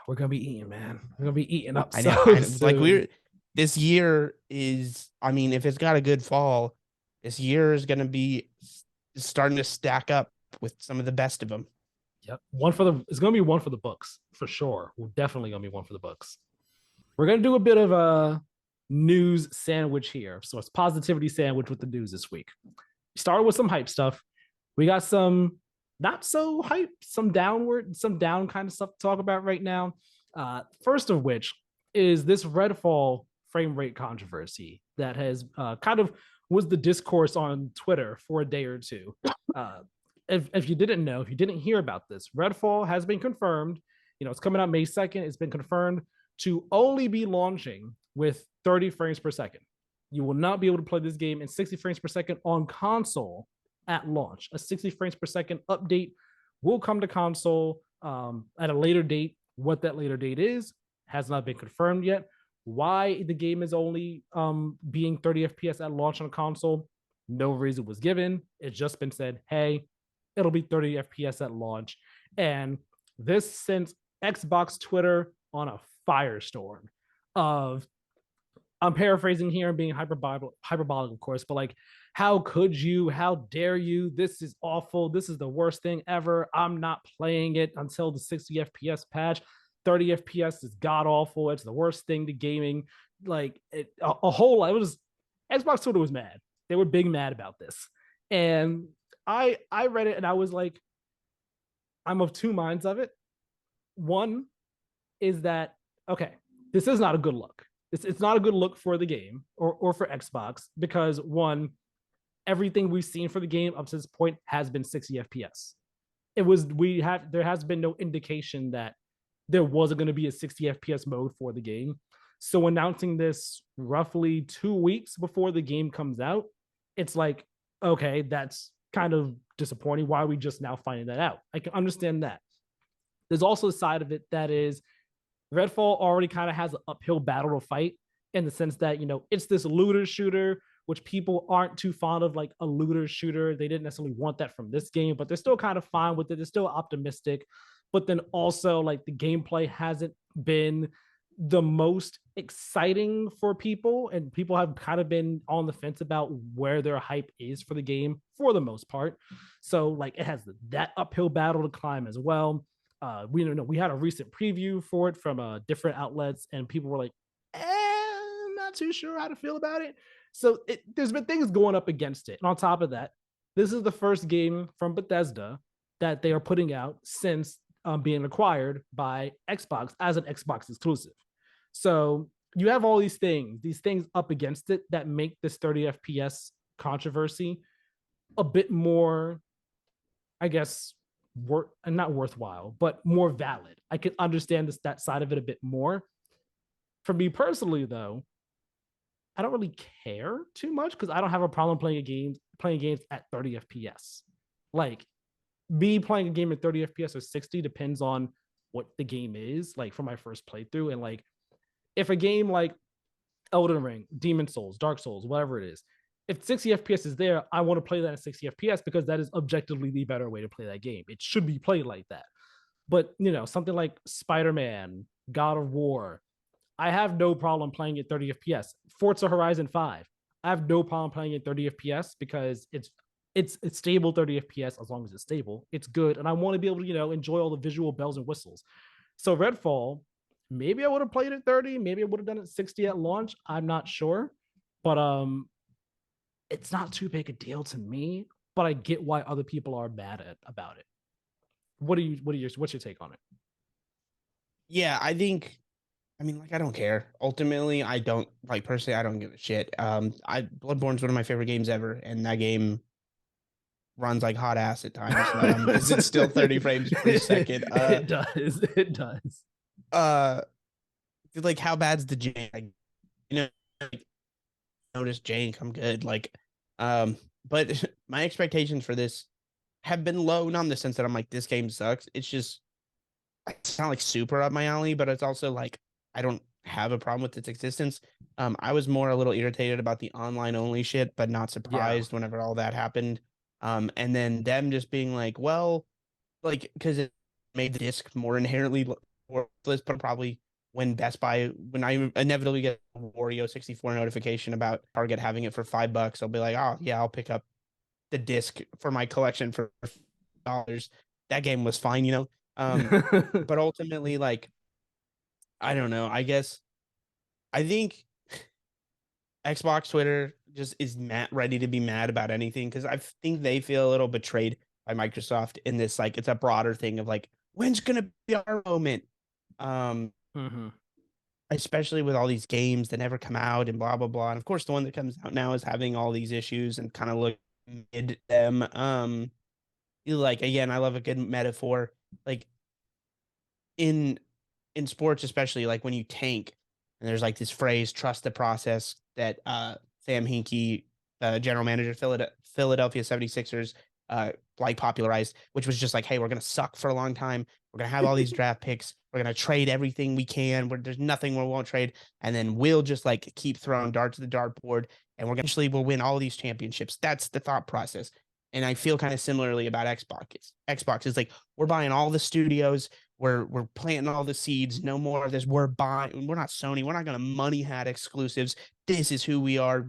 We're gonna be eating, man. We're gonna be eating up I know. so Like soon. this year is, I mean, if it's got a good fall, this year is going to be starting to stack up with some of the best of them. Yep. One for the it's gonna be one for the books for sure. We're definitely gonna be one for the books. We're gonna do a bit of a news sandwich here. So it's positivity sandwich with the news this week. We started with some hype stuff. We got some not so hype, some downward, some down kind of stuff to talk about right now. First of which is this Redfall frame rate controversy that has kind of was the discourse on Twitter for a day or two. Uh, if you didn't know, if you didn't hear about this, Redfall has been confirmed. You know, it's coming out May 2nd. It's been confirmed to only be launching with 30 frames per second. You will not be able to play this game in 60 frames per second on console at launch. A 60 frames per second update will come to console at a later date. What that later date is has not been confirmed yet. Why the game is only being 30 FPS at launch on console, no reason was given. It's just been said, hey, it'll be 30 FPS at launch. And this sent Xbox Twitter on a firestorm of I'm paraphrasing here and being hyperbolic, of course, but like, how could you? How dare you? This is awful. This is the worst thing ever. I'm not playing it until the 60 FPS patch. 30 FPS is god awful. It's the worst thing to gaming. Like a whole lot. It was Xbox Twitter was mad. They were big mad about this, and I read it and I was like, I'm of two minds of it. One is that okay, this is not a good look. It's not a good look for the game or for Xbox because one, everything we've seen for the game up to this point has been 60 FPS. There has been no indication that there wasn't going to be a 60 FPS mode for the game. So announcing this roughly 2 weeks before the game comes out, it's like, okay, that's kind of disappointing. Why are we just now finding that out? I can understand that. There's also a side of it that is Redfall already kind of has an uphill battle to fight in the sense that, it's this looter shooter, which people aren't too fond of, like a looter shooter. They didn't necessarily want that from this game, but they're still kind of fine with it. They're still optimistic. But then also, like, the gameplay hasn't been the most exciting for people, and people have kind of been on the fence about where their hype is for the game for the most part. So, like, it has that uphill battle to climb as well. We had a recent preview for it from different outlets, and people were like, I'm not too sure how to feel about it. So there's been things going up against it. And on top of that, this is the first game from Bethesda that they are putting out since being acquired by Xbox as an Xbox exclusive. So you have all these things up against it that make this 30 FPS controversy a bit more, I guess, not worthwhile, but more valid. I can understand that side of it a bit more. For me personally, though, I don't really care too much because I don't have a problem playing games at 30 FPS. Like, me playing a game at 30 FPS or 60 depends on what the game is, like for my first playthrough. And like, if a game like Elden Ring, Demon Souls, Dark Souls, whatever it is, if 60 FPS is there, I want to play that at 60 FPS because that is objectively the better way to play that game. It should be played like that. But, something like Spider-Man, God of War, I have no problem playing at 30 FPS. Forza Horizon 5, I have no problem playing at 30 FPS because it's stable 30 FPS as long as it's stable. It's good. And I want to be able to, enjoy all the visual bells and whistles. So Redfall, maybe I would have played at 30, maybe I would have done it 60 at launch. I'm not sure. But it's not too big a deal to me, but I get why other people are mad about it. What's your take on it? Yeah, I mean, like, I don't care. Ultimately, I don't like personally, I don't give a shit. Bloodborne's one of my favorite games ever, and that game runs like hot ass at times. Because it's still 30 frames per second. It does. It does. Uh, like, how bad's the jank? Like, like, notice jank. I'm good. Like, but my expectations for this have been low, not in the sense that I'm like, this game sucks. It's not like super up my alley, but it's also like I don't have a problem with its existence. I was more a little irritated about the online only shit, but not surprised whenever all that happened. And then them just being like, well, like, because it made the disc more inherently worthless, but probably when I inevitably get a Wario 64 notification about Target having it for $5, I'll be like, oh yeah, I'll pick up the disc for my collection for $5. That game was fine, but ultimately, like, I don't know. I think Xbox Twitter just is ready to be mad about anything because I think they feel a little betrayed by Microsoft in this. Like, it's a broader thing of like, when's gonna be our moment? Mm-hmm. Especially with all these games that never come out and blah blah blah. And of course, the one that comes out now is having all these issues and kind of look mid them. Like, again, I love a good metaphor. Like, in sports, especially, like when you tank, and there's like this phrase, trust the process, that Sam Hinkie, general manager Philadelphia 76ers, like popularized, which was just like, hey, we're gonna suck for a long time. We're gonna have all these draft picks. We're gonna trade everything we can. There's nothing we won't trade, and then we'll just like keep throwing darts to the dartboard, and we'll win all these championships. That's the thought process. And I feel kind of similarly about Xbox. Xbox is like, we're buying all the studios. we're planting all the seeds. No more of this. We're buying. We're not Sony. We're not going to money hat exclusives. This is who we are.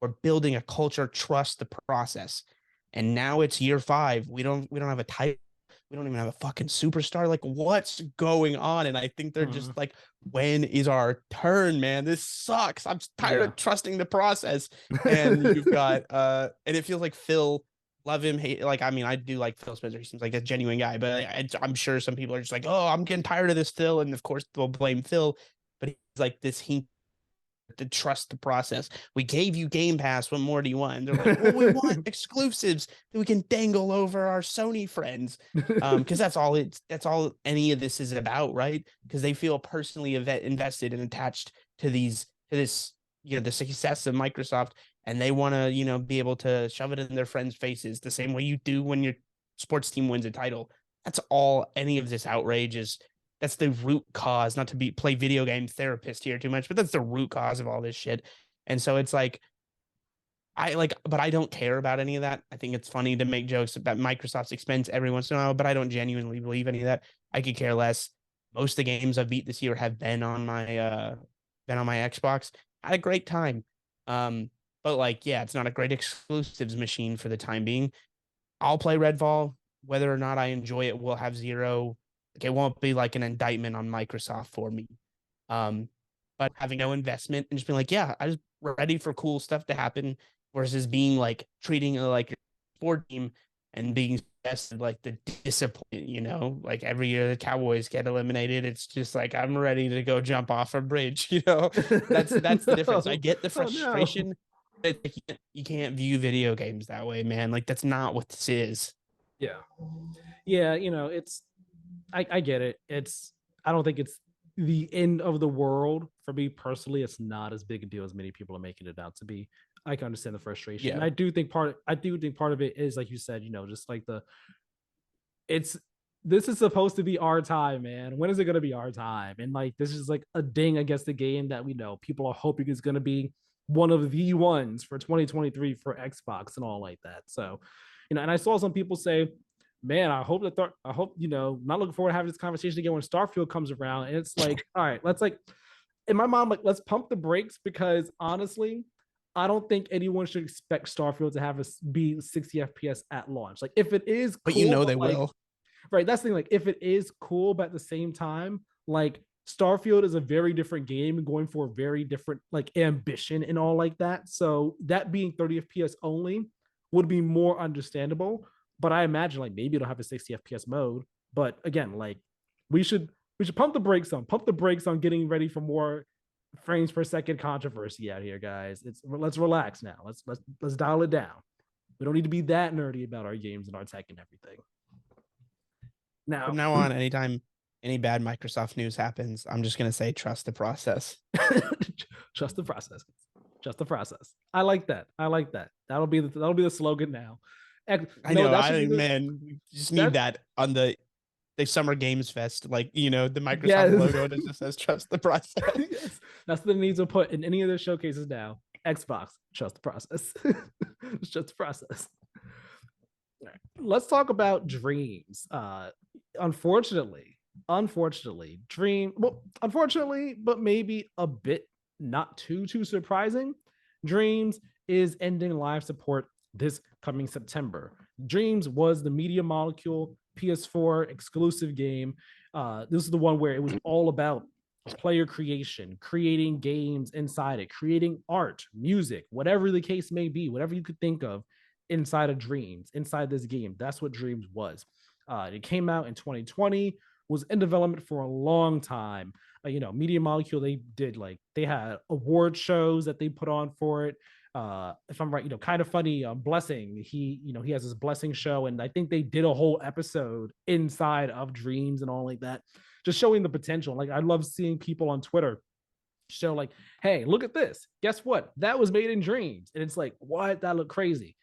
We're building a culture. Trust the process. And now it's year 5. We don't have a title. We don't even have a fucking superstar. Like, what's going on? And I think they're just like, when is our turn, man? This sucks. I'm tired of trusting the process. And you've got and it feels like Phil, love him, hate, like, I mean, I do like Phil Spencer. He seems like a genuine guy, but I'm sure some people are just like, oh, I'm getting tired of this Phil. And of course they'll blame Phil, but he's like this, he to trust the process. We gave you Game Pass. What more do you want? And they're like, well, we want exclusives that we can dangle over our Sony friends. Because that's all any of this is about, right? Because they feel personally invested and attached to this, the success of Microsoft, and they want to, be able to shove it in their friends' faces the same way you do when your sports team wins a title. That's all any of this outrage is. That's the root cause, not to play video game therapist here too much, but that's the root cause of all this shit. And so it's like, but I don't care about any of that. I think it's funny to make jokes about Microsoft's expense every once in a while, but I don't genuinely believe any of that. I could care less. Most of the games I've beat this year have been on my Xbox. I had a great time. But like, yeah, it's not a great exclusives machine for the time being. I'll play Redfall. Whether or not I enjoy it will have zero. Like, it won't be like an indictment on Microsoft for me. But having no investment and just being like, yeah, I just ready for cool stuff to happen versus being like treating it like your sport team and being tested like the disappointment, like every year the Cowboys get eliminated. It's just like, I'm ready to go jump off a bridge, that's the difference. I get the frustration. Oh, no. You can't view video games that way, man. Like, that's not what this is. Yeah. Yeah. It's, I get it. I don't think it's the end of the world for me personally. It's not as big a deal as many people are making it out to be. I can understand the frustration. Yeah. And I do think part of it is, like you said, just like this is supposed to be our time, man. When is it going to be our time? And like, this is like a ding against the game that we know people are hoping is going to be one of the ones for 2023 for Xbox and all like that. So, and I saw some people say, man, I hope, not looking forward to having this conversation again when Starfield comes around. And it's like, all right, let's like, in my mind, like, let's pump the brakes, because honestly, I don't think anyone should expect Starfield to have be 60 FPS at launch. Like, if it is cool, but they will. Right. That's the thing. Like, if it is cool, but at the same time, like, Starfield is a very different game going for a very different like ambition and all like that. So that being 30 FPS only would be more understandable. But I imagine like maybe it'll have a 60 FPS mode. But again, like we should pump the brakes on getting ready for more frames per second controversy out here, guys. Let's relax now. Let's dial it down. We don't need to be that nerdy about our games and our tech and everything. Now, from now on, anytime any bad Microsoft news happens, I'm just gonna say trust the process. Trust the process. Trust the process. I like that. That'll be the slogan now. I know. Man, we just need that on the Summer Games Fest, like the Microsoft logo that just says "Trust the process." Yes. That's what it needs to put in any of their showcases now. Xbox, trust the process. Trust the process. Right. Let's talk about Dreams. Unfortunately, but maybe a bit not too surprising. Dreams is ending live support this coming September. Dreams was the Media Molecule PS4 exclusive game. This is the one where it was all about player creation, creating games inside it, creating art, music, whatever the case may be, whatever you could think of inside of Dreams, inside this game. That's what Dreams was. It came out in 2020, was in development for a long time. Media Molecule, they had award shows that they put on for it. If I'm right, Kind of Funny, Blessing, he has his Blessing show, and I think they did a whole episode inside of Dreams and all like that, just showing the potential. Like, I love seeing people on Twitter show like, hey, look at this, guess what, that was made in Dreams, and it's like, what, that looked crazy.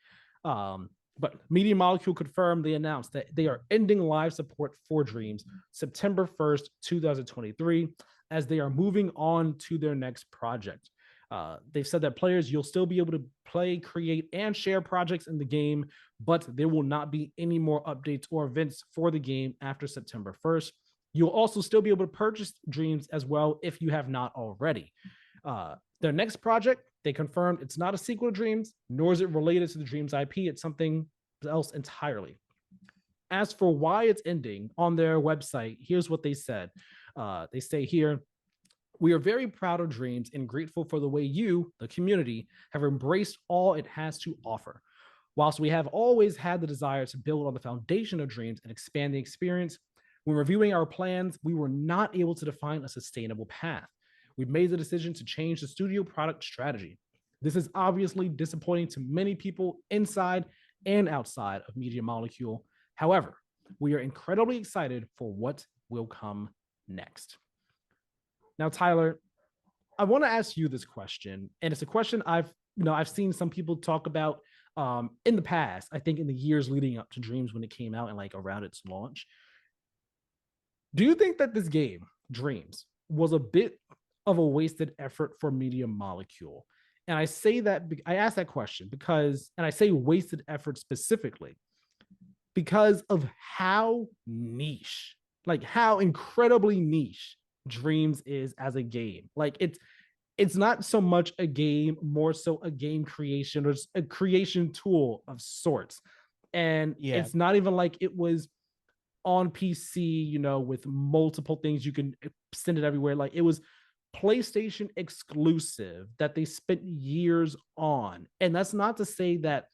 But Media Molecule confirmed, they announced that they are ending live support for Dreams September 1st, 2023, as they are moving on to their next project. They've said that players, you'll still be able to play, create, and share projects in the game, but there will not be any more updates or events for the game after September 1st. You'll also still be able to purchase Dreams as well if you have not already. Their next project, they confirmed it's not a sequel to Dreams, nor is it related to the Dreams IP. It's something else entirely. As for why it's ending on their website, here's what they said. They say here, we are very proud of Dreams and grateful for the way you, the community, have embraced all it has to offer. Whilst we have always had the desire to build on the foundation of Dreams and expand the experience, when reviewing our plans, we were not able to define a sustainable path. We made the decision to change the studio product strategy. This is obviously disappointing to many people inside and outside of Media Molecule. However, we are incredibly excited for what will come next. Now, Tyler, I want to ask you this question, and it's a question I've seen some people talk about in the past. I think in the years leading up to Dreams when it came out and like around its launch. Do you think that this game, Dreams, was a bit of a wasted effort for Media Molecule? And I say that I ask that question because, and I say wasted effort specifically because of how niche, like how incredibly niche Dreams is as a game. Like it's not so much a game, more so a game creation or a creation tool of sorts. And Yeah. it's not even like it was on PC, with multiple things you can send it everywhere. Like it was PlayStation exclusive that they spent years on. And that's not to say that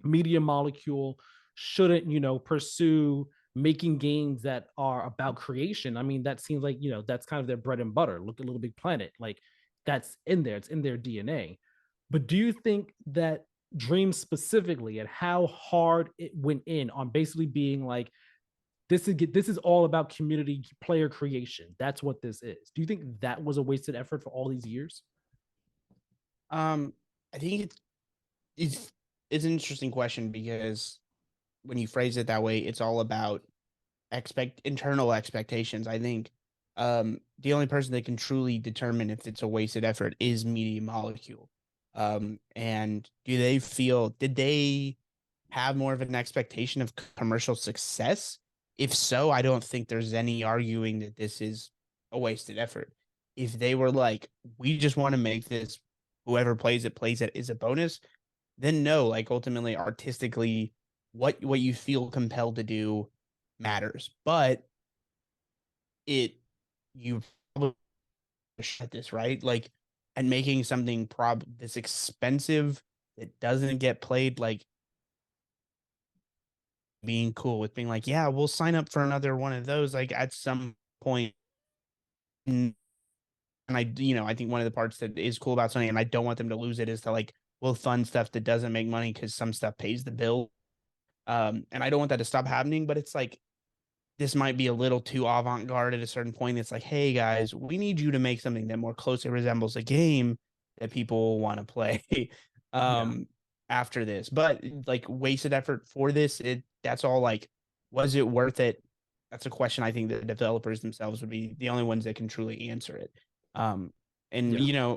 Media Molecule shouldn't, pursue making games that are about creation. I mean, that seems like, that's kind of their bread and butter. Look at Little Big Planet. Like that's in there, it's in their DNA. But do you think that Dream specifically and how hard it went in on basically being like, this is all about community player creation. That's what this is. Do you think that was a wasted effort for all these years? I think it's an interesting question because when you phrase it that way, it's all about internal expectations. I think the only person that can truly determine if it's a wasted effort is Media Molecule. And did they have more of an expectation of commercial success? If so, I don't think there's any arguing that this is a wasted effort. If they were like, we just want to make this, whoever plays it is a bonus, then no, like ultimately artistically, what you feel compelled to do matters. But you probably at this, right? Like, and making something this expensive that doesn't get played, like being cool with being like, yeah, we'll sign up for another one of those, like at some point. And I think one of the parts that is cool about Sony, and I don't want them to lose it, is to like, we'll fund stuff that doesn't make money because some stuff pays the bill. And I don't want that to stop happening, but it's like, this might be a little too avant-garde at a certain point. It's like, hey guys, we need you to make something that more closely resembles a game that people want to play Yeah. after this. But like wasted effort for this, that's all like, was it worth it? That's a question I think the developers themselves would be the only ones that can truly answer it. And Yeah.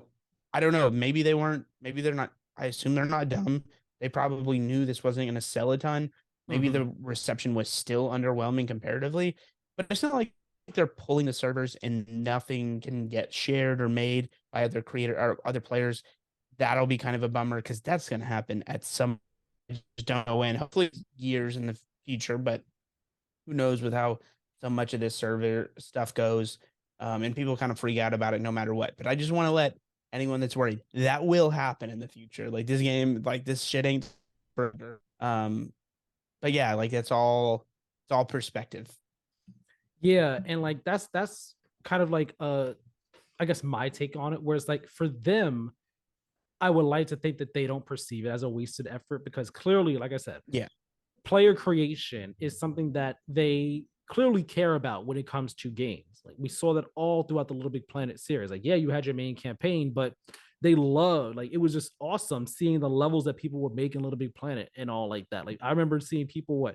I don't know, maybe they weren't, maybe they're not, I assume they're not dumb. They probably knew this wasn't going to sell a ton. Maybe Mm-hmm. the reception was still underwhelming comparatively, but it's not like they're pulling the servers and nothing can get shared or made by other creator or other players. That'll be kind of a bummer because that's going to happen at some, I just don't know when, hopefully years in the future, but who knows with how so much of this server stuff goes. And people kind of freak out about it no matter what. But I just want to let anyone that's worried that will happen in the future. Like this game, like this shit ain't forever. But yeah, like it's all perspective. Yeah, and like that's kind of like I guess my take on it, whereas like for them, I would like to think that they don't perceive it as a wasted effort because clearly, like I said, Yeah. player creation is something that they clearly care about when it comes to games. Like we saw that all throughout the Little Big Planet series. Like, yeah, you had your main campaign, but they loved, like, it was just awesome seeing the levels that people were making Little Big Planet and all like that. Like, I remember seeing people,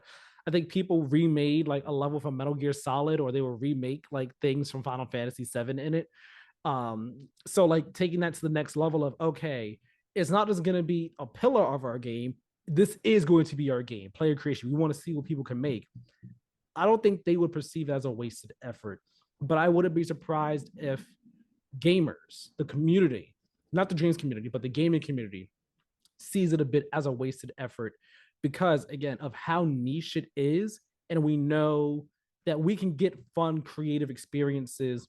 I think people remade like a level from Metal Gear Solid, or they would remake like things from Final Fantasy VII in it. So like taking that to the next level of, okay, it's not just going to be a pillar of our game. This is going to be our game, player creation. We want to see what people can make. I don't think they would perceive it as a wasted effort. But I wouldn't be surprised if gamers, the community, not the Dreams community, but the gaming community, sees it a bit as a wasted effort because, again, of how niche it is. And we know that we can get fun, creative experiences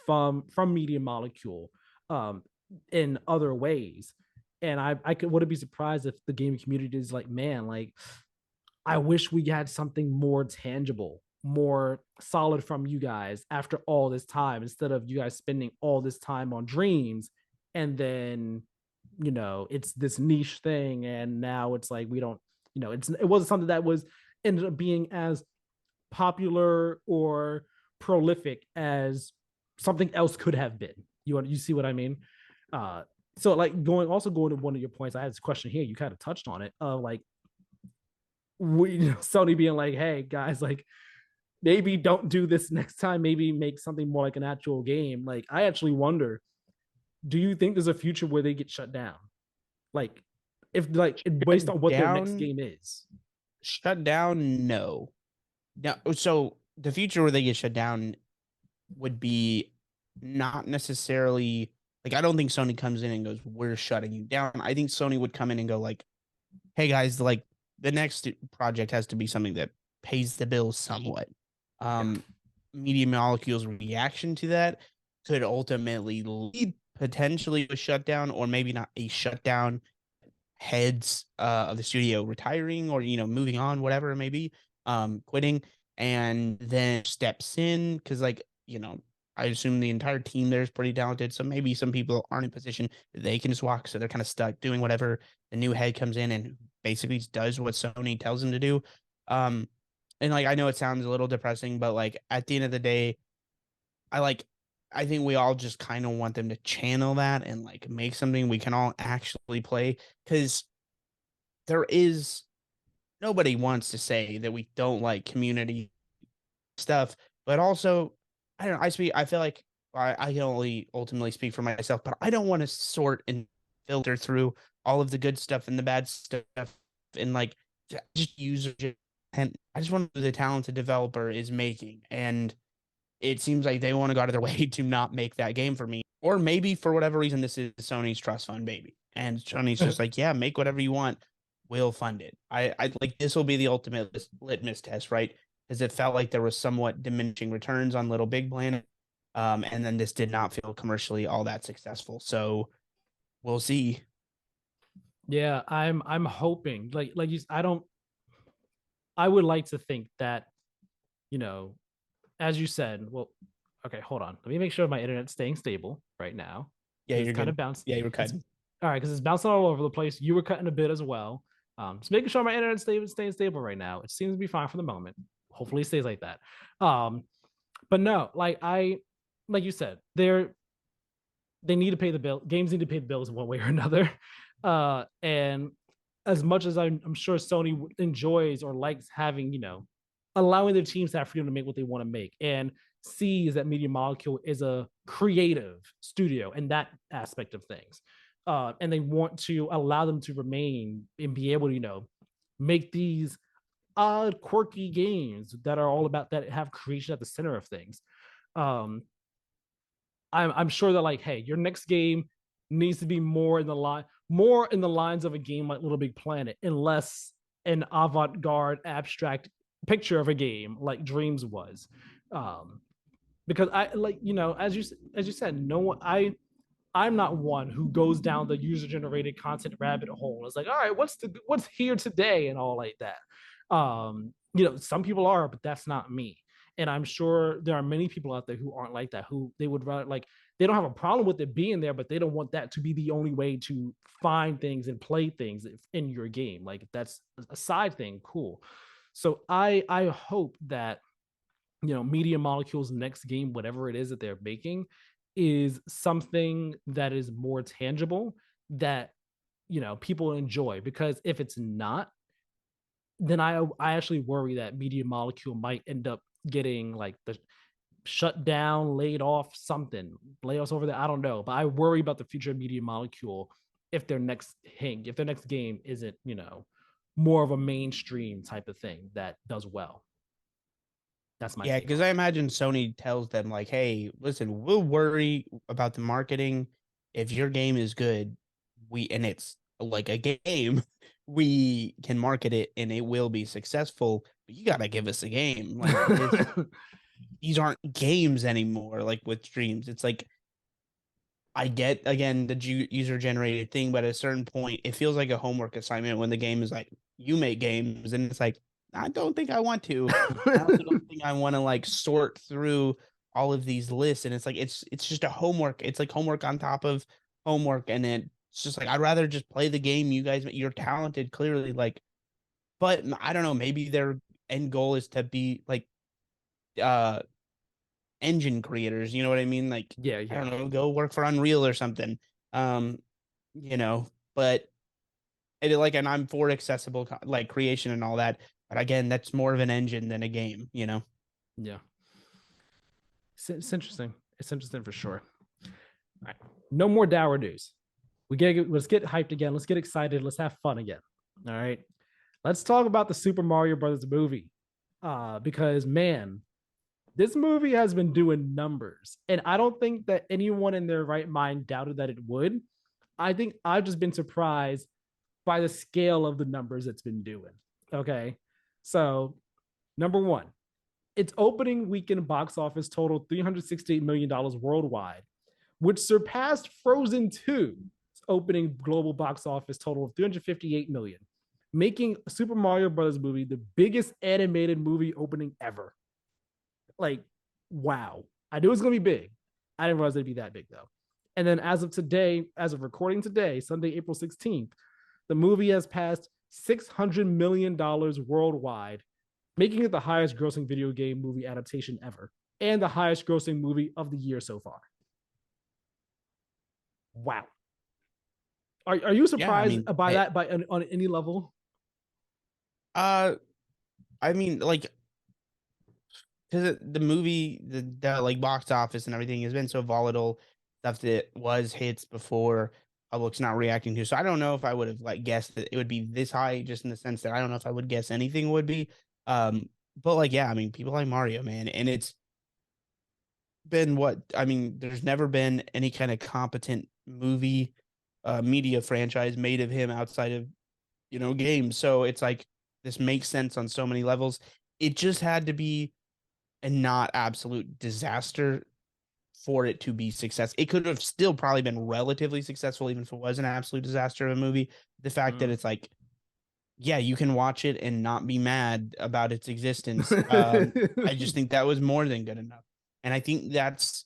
from Media Molecule um, in other ways. And I could wouldn't be surprised if the gaming community is like, man, like I wish we had something more tangible, more solid from you guys after all this time, instead of you guys spending all this time on dreams and then, it's this niche thing. And now it's like, we don't, it wasn't something that was ended up being as popular or prolific as something else could have been. You see what I mean? Uh, so like going to one of your points, I had this question here. You kind of touched on it. Like Sony being like, hey guys, like maybe don't do this next time. Maybe make something more like an actual game. Like I actually wonder, do you think there's a future where they get shut down? Like if like based on what their next Down, game is. shut down, no. Now, so the future where they get shut down would be not necessarily like I don't think Sony comes in and goes, "We're shutting you down." I think Sony would come in and go like, "Hey guys, like the next project has to be something that pays the bills somewhat." Yeah. Um, Media Molecule's reaction to that could ultimately lead potentially to a shutdown, or maybe not a shutdown, heads of the studio retiring or moving on, whatever it may be, quitting, and then steps in because I assume the entire team there is pretty talented. So maybe some people aren't in position that they can just walk, so they're kind of stuck doing whatever the new head comes in and basically does what Sony tells them to do. Um, and like I know it sounds a little depressing, but like at the end of the day, I like I think we all just kind of want them to channel that and like make something we can all actually play because there is nobody wants to say that we don't like community stuff, but also I don't know. I feel like I can only ultimately speak for myself, but I don't want to sort and filter through all of the good stuff and the bad stuff and like just user and I just want the talented developer is making and it seems like they want to go out of their way to not make that game for me. Or maybe for whatever reason, this is Sony's trust fund baby. And Sony's just like, yeah, make whatever you want. We'll fund it. I like this will be the ultimate litmus test, right? Because it felt like there was somewhat diminishing returns on Little Big Planet. And then this did not feel commercially all that successful. So we'll see. Yeah, I'm hoping I would like to think that, you know, as you said, well, okay, hold on. Let me make sure my internet's staying stable right now. Yeah, It's you're kind good. of bounced. Yeah, you were It's cutting. all right because it's bouncing all over the place. You were cutting a bit as well. Just making sure my internet's staying stable right now. It seems to be fine for the moment. Hopefully, it stays like that. Um, but no, like you said, they need to pay the bill. Games need to pay the bills in one way or another. And as much as I'm sure Sony enjoys or likes having, allowing their teams to have freedom to make what they want to make and sees that Media Molecule is a creative studio in that aspect of things. And they want to allow them to remain and be able to, make these odd, quirky games that are all about that have creation at the center of things. Um, I'm sure that like, hey, your next game needs to be more in the lines of a game like Little Big Planet, and less an avant-garde abstract picture of a game like Dreams was. Um, because I like, as you said, no one I'm not one who goes down the user generated content rabbit hole. It's like, all right, what's here today and all like that. Some people are, but that's not me. And I'm sure there are many people out there who aren't like that, who they would rather like they don't have a problem with it being there, but they don't want that to be the only way to find things and play things in your game. Like if that's a side thing, cool. So I hope that Media Molecule's next game, whatever it is that they're making, is something that is more tangible that people enjoy. Because if it's not, then I actually worry that Media Molecule might end up getting like the shut down, laid off, something layoffs over there. I don't know, but I worry about the future of Media Molecule if their next game isn't more of a mainstream type of thing that does well. That's my Yeah, take because on I it. imagine Sony tells them like, "Hey, listen, we'll worry about the marketing. If your game is good, we and it's like a game, we can market it and it will be successful. But you gotta give us a game. Like these aren't games anymore. Like with streams, it's like I get again the user generated thing, but at a certain point, it feels like a homework assignment when the game is like you make games, and it's like I don't think I want to. I also don't think I want to like sort through all of these lists, and it's like it's just a homework. It's like homework on top of homework, and then it's just like I'd rather just play the game. You guys, you're talented, clearly. Like, but I don't know. Maybe their end goal is to be like uh engine creators. You know what I mean? Like, Yeah, I yeah, don't know, go work for Unreal or something. Um, you know, but it like, and I'm for accessible like creation and all that. But again, that's more of an engine than a game, you know? yeah. It's interesting. It's interesting for sure. All right. No more dour news. Let's get hyped again. Let's get excited. Let's have fun again. All right. Let's talk about the Super Mario Brothers movie. Because man, this movie has been doing numbers. And I don't think that anyone in their right mind doubted that it would. I think I've just been surprised by the scale of the numbers it's been doing. Okay. So, number one, its opening weekend box office totaled $368 million worldwide, which surpassed Frozen 2's opening global box office total of 358 million, making Super Mario Brothers movie the biggest animated movie opening ever. Like, wow. I knew it was going to be big. I didn't realize it'd be that big, though. And then as of today, as of recording today, Sunday, April 16th, the movie has passed $600 million worldwide, making it the highest grossing video game movie adaptation ever and the highest grossing movie of the year so far. Wow. Are you Yeah, I surprised mean, by that by on any level? uh, I mean, like, because the movie, the like box office and everything has been so volatile, stuff that was hits before public's not reacting to. So I don't know if I would have like guessed that it would be this high, just in the sense that I don't know if I would guess anything would be. But like, yeah, I mean, people like Mario, man, and it's been what I mean, there's never been any kind of competent movie media franchise made of him outside of, games. So it's like this makes sense on so many levels. It just had to be a not absolute disaster for it to be success. It could have still probably been relatively successful even if it was an absolute disaster of a movie. The fact that Mm. it's like, yeah, you can watch it and not be mad about its existence. I just think that was more than good enough. And I think that's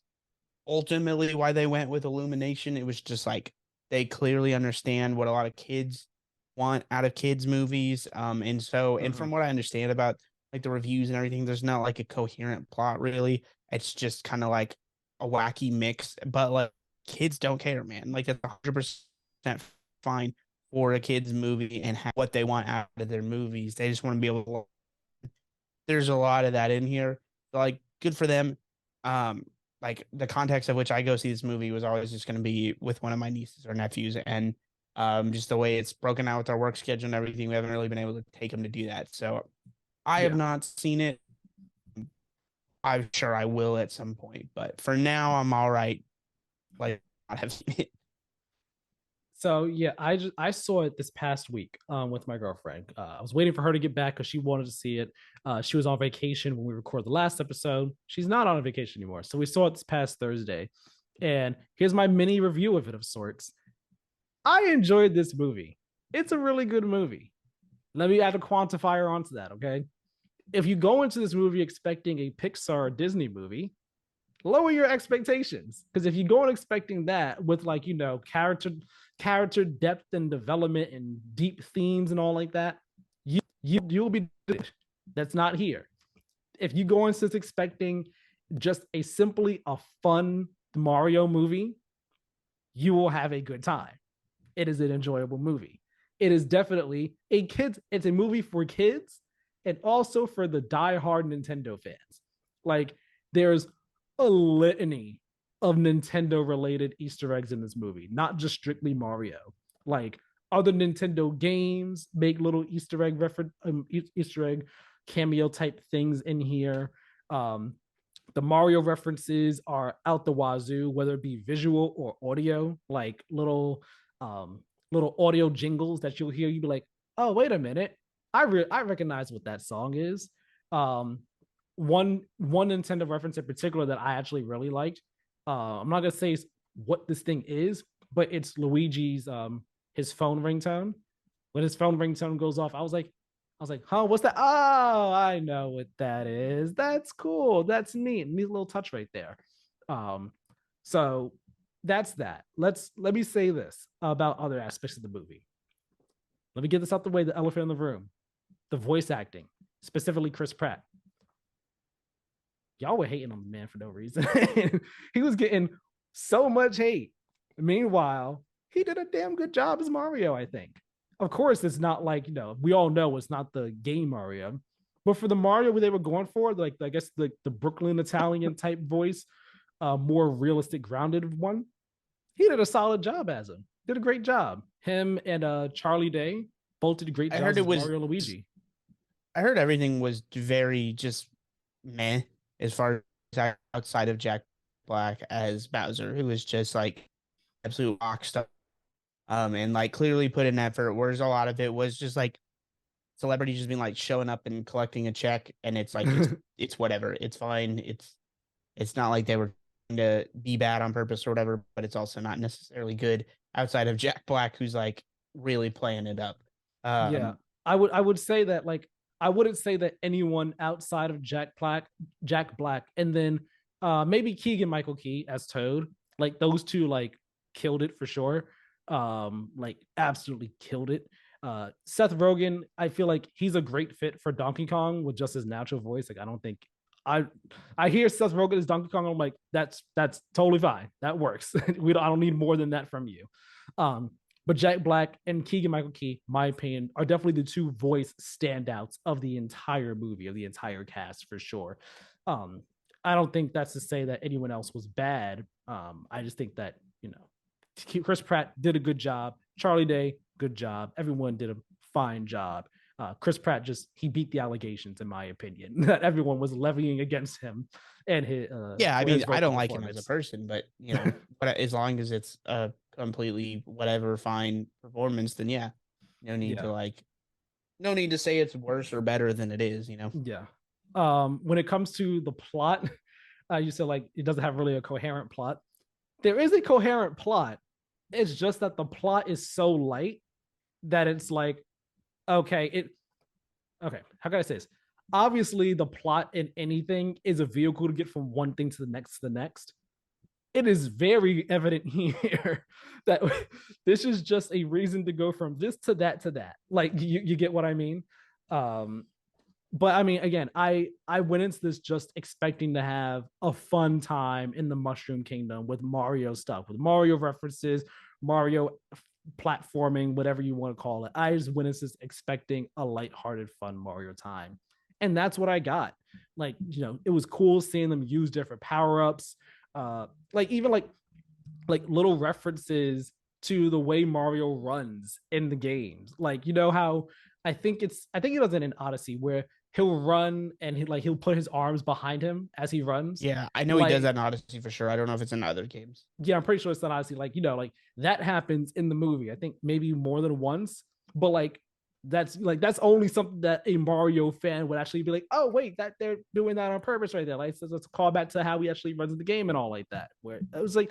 ultimately why they went with Illumination. It was just like they clearly understand what a lot of kids want out of kids movies. And from Mhm. what I understand about like the reviews and everything, there's not like a coherent plot really. It's just kind of like a wacky mix, but like kids don't care, man. Like it's 100% fine for a kids movie and have what they want out of their movies. They just want to be able to, there's a lot of that in here. So, like, good for them. Um, like the context of which I go see this movie was always just going to be with one of my nieces or nephews, and just the way it's broken out with our work schedule and everything, we haven't really been able to take them to do that. So I have Yeah. not seen it. I'm sure I will at some point, but for now, I'm all right. Like, I have seen it. So yeah, I saw it this past week with my girlfriend. I was waiting for her to get back because she wanted to see it. She was on vacation when we recorded the last episode. She's not on a vacation anymore, so we saw it this past Thursday. And here's my mini review of it of sorts. I enjoyed this movie. It's a really good movie. Let me add a quantifier onto that, okay? If you go into this movie expecting a Pixar or Disney movie, lower your expectations, because if you go in expecting that with like character depth and development and deep themes and all like that, you'll be, that's not here. If you go into this expecting just a fun Mario movie, you will have a good time. It is an enjoyable movie. It is definitely it's a movie for kids and also for the die-hard Nintendo fans. Like, there's a litany of Nintendo related Easter eggs in this movie, not just strictly Mario. Like, other Nintendo games make little Easter egg cameo type things in here. Um, the Mario references are out the wazoo, whether it be visual or audio, like um little audio jingles that you'll hear. You be like, oh, wait a minute, I recognize what that song is. Um, one Nintendo reference in particular that I actually really liked. I'm not gonna say what this thing is, but it's Luigi's his phone ringtone. When his phone ringtone goes off, I was like, huh, what's that? Oh, I know what that is. That's cool. That's neat. Neat little touch right there. Um, so that's that. Let me say this about other aspects of the movie. Let me get this out the way, the elephant in the room. The voice acting, specifically Chris Pratt. Y'all were hating on the man for no reason. He was getting so much hate. Meanwhile, he did a damn good job as Mario, I think. Of course, it's not like, we all know it's not the game Mario, but for the Mario they were going for, like, I guess the Brooklyn Italian type voice, more realistic, grounded one, he did a solid job as him. Did a great job. Him and Charlie Day both did great I jobs heard it as was. Mario and Luigi. I heard everything was very just meh as far as outside of Jack Black as Bowser, who was just like absolute rock star. And like clearly put in effort, whereas a lot of it was just like celebrity just being like showing up and collecting a check, and it's like it's whatever, it's fine. It's not like they were trying to be bad on purpose or whatever, but it's also not necessarily good outside of Jack Black, who's like really playing it up. Yeah, Um, I would say that, like, I wouldn't say that anyone outside of Jack Black, and then maybe Keegan Michael Key as Toad, like those two, like killed it for sure. Like absolutely killed it. Seth Rogen, I feel like he's a great fit for Donkey Kong with just his natural voice. Like I don't think I I hear Seth Rogen as Donkey Kong. I'm like, that's totally fine. That works. I don't need more than that from you. But Jack Black and Keegan Michael Key, my opinion, are definitely the two voice standouts of the entire movie, of the entire cast for sure. Um, I don't think that's to say that anyone else was bad. I just think that, Chris Pratt did a good job. Charlie Day, good job. Everyone did a fine job. Chris Pratt he beat the allegations, in my opinion, that everyone was levying against him and his yeah, I for mean, his I vocal don't like him as a performance. person, but but as long as it's a completely whatever fine performance, then yeah, no need Yeah. to like, no need to say it's worse or better than it is. Yeah. When it comes to the plot, you said like it doesn't have really a coherent plot. There is a coherent plot. It's just that the plot is so light that it's like, okay, how can I say this? Obviously, the plot in anything is a vehicle to get from one thing to the next to the next. It is very evident here that this is just a reason to go from this to that to that. Like you get what I mean? Um, but I mean, again, I went into this just expecting to have a fun time in the Mushroom Kingdom with Mario stuff, with Mario references, Mario platforming, whatever you want to call it. I just went into this expecting a lighthearted, fun Mario time, and that's what I got. Like, it was cool seeing them use different power ups, like even like little references to the way Mario runs in the games. Like, how I think he does it in Odyssey where he'll run and he'll put his arms behind him as he runs. Yeah, I know he does Like, that in Odyssey for sure. I don't know if it's in other games. yeah, I'm pretty sure it's not Odyssey. Like, like that happens in the movie. I think maybe more than once, but that's only something that a Mario fan would actually be like, oh wait, that they're doing that on purpose right there. Like, so let's call back to how he actually runs the game and all like that. Where it was like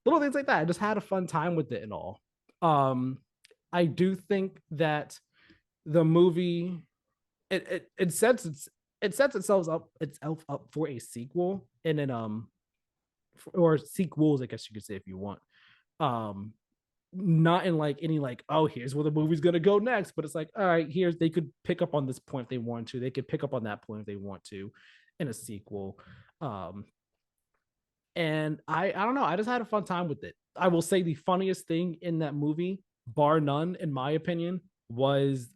little things like that. I just had a fun time with it and all. Um, I do think that the movie it sets itself up for a sequel, and then or sequels, I guess you could say, if you want. Um, not in like any like, oh, here's where the movie's gonna go next, but it's like, all right, here's they could pick up on this point if they want to. They could pick up on that point if they want to in a sequel. Um, and I don't know, I just had a fun time with it. I will say the funniest thing in that movie, bar none, in my opinion, was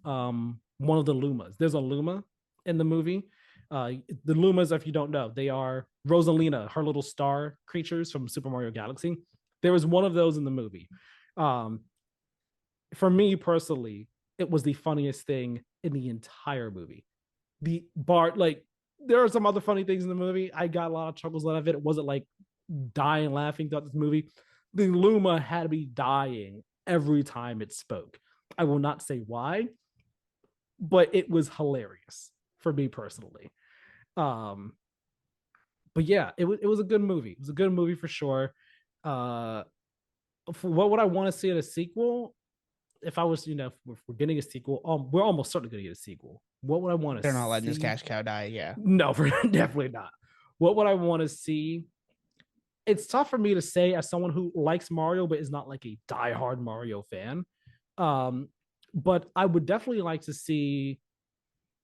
one of the Lumas. There's a Luma in the movie. The Lumas, if you don't know, they are Rosalina, her little star creatures from Super Mario Galaxy. There was one of those in the movie. Um, for me personally, it was the funniest thing in the entire movie. The bar, like there are some other funny things in the movie. I got a lot of chuckles out of it. It wasn't like dying laughing throughout this movie. The Luma had to be dying every time it spoke. I will not say why, but it was hilarious for me personally. Um, but yeah, it was a good movie. It was a good movie for sure. Uh, for what would I want to see in a sequel? If I was, if we're getting a sequel, we're almost certainly going to get a sequel. What would I want to They're not letting this see? cash cow die. Yeah. No, definitely not. What would I want to see? It's tough for me to say as someone who likes Mario but is not like a diehard Mario fan. Um, but I would definitely like to see,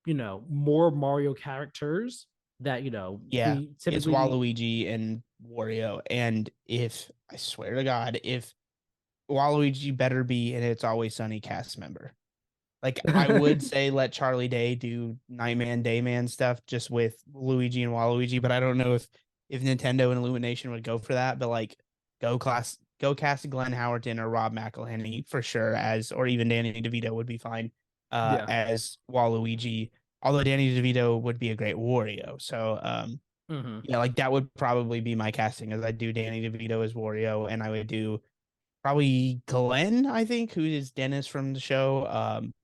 more Mario characters that Yeah. we It's typically. Waluigi and Wario. And if I swear to God, if Waluigi better be an It's Always Sunny cast member. Like I would say let Charlie Day do Nightman Dayman stuff just with Luigi and Waluigi, but I don't know if Nintendo and Illumination would go for that. But like go cast Glenn Howerton or Rob McElhenney for sure as or even Danny DeVito would be fine Yeah. as Waluigi. Although Danny DeVito would be a great Wario. So Mm-hmm. yeah, like that would probably be my casting as I do Danny DeVito as Wario and I would do probably Glenn, I think, who is Dennis from the show.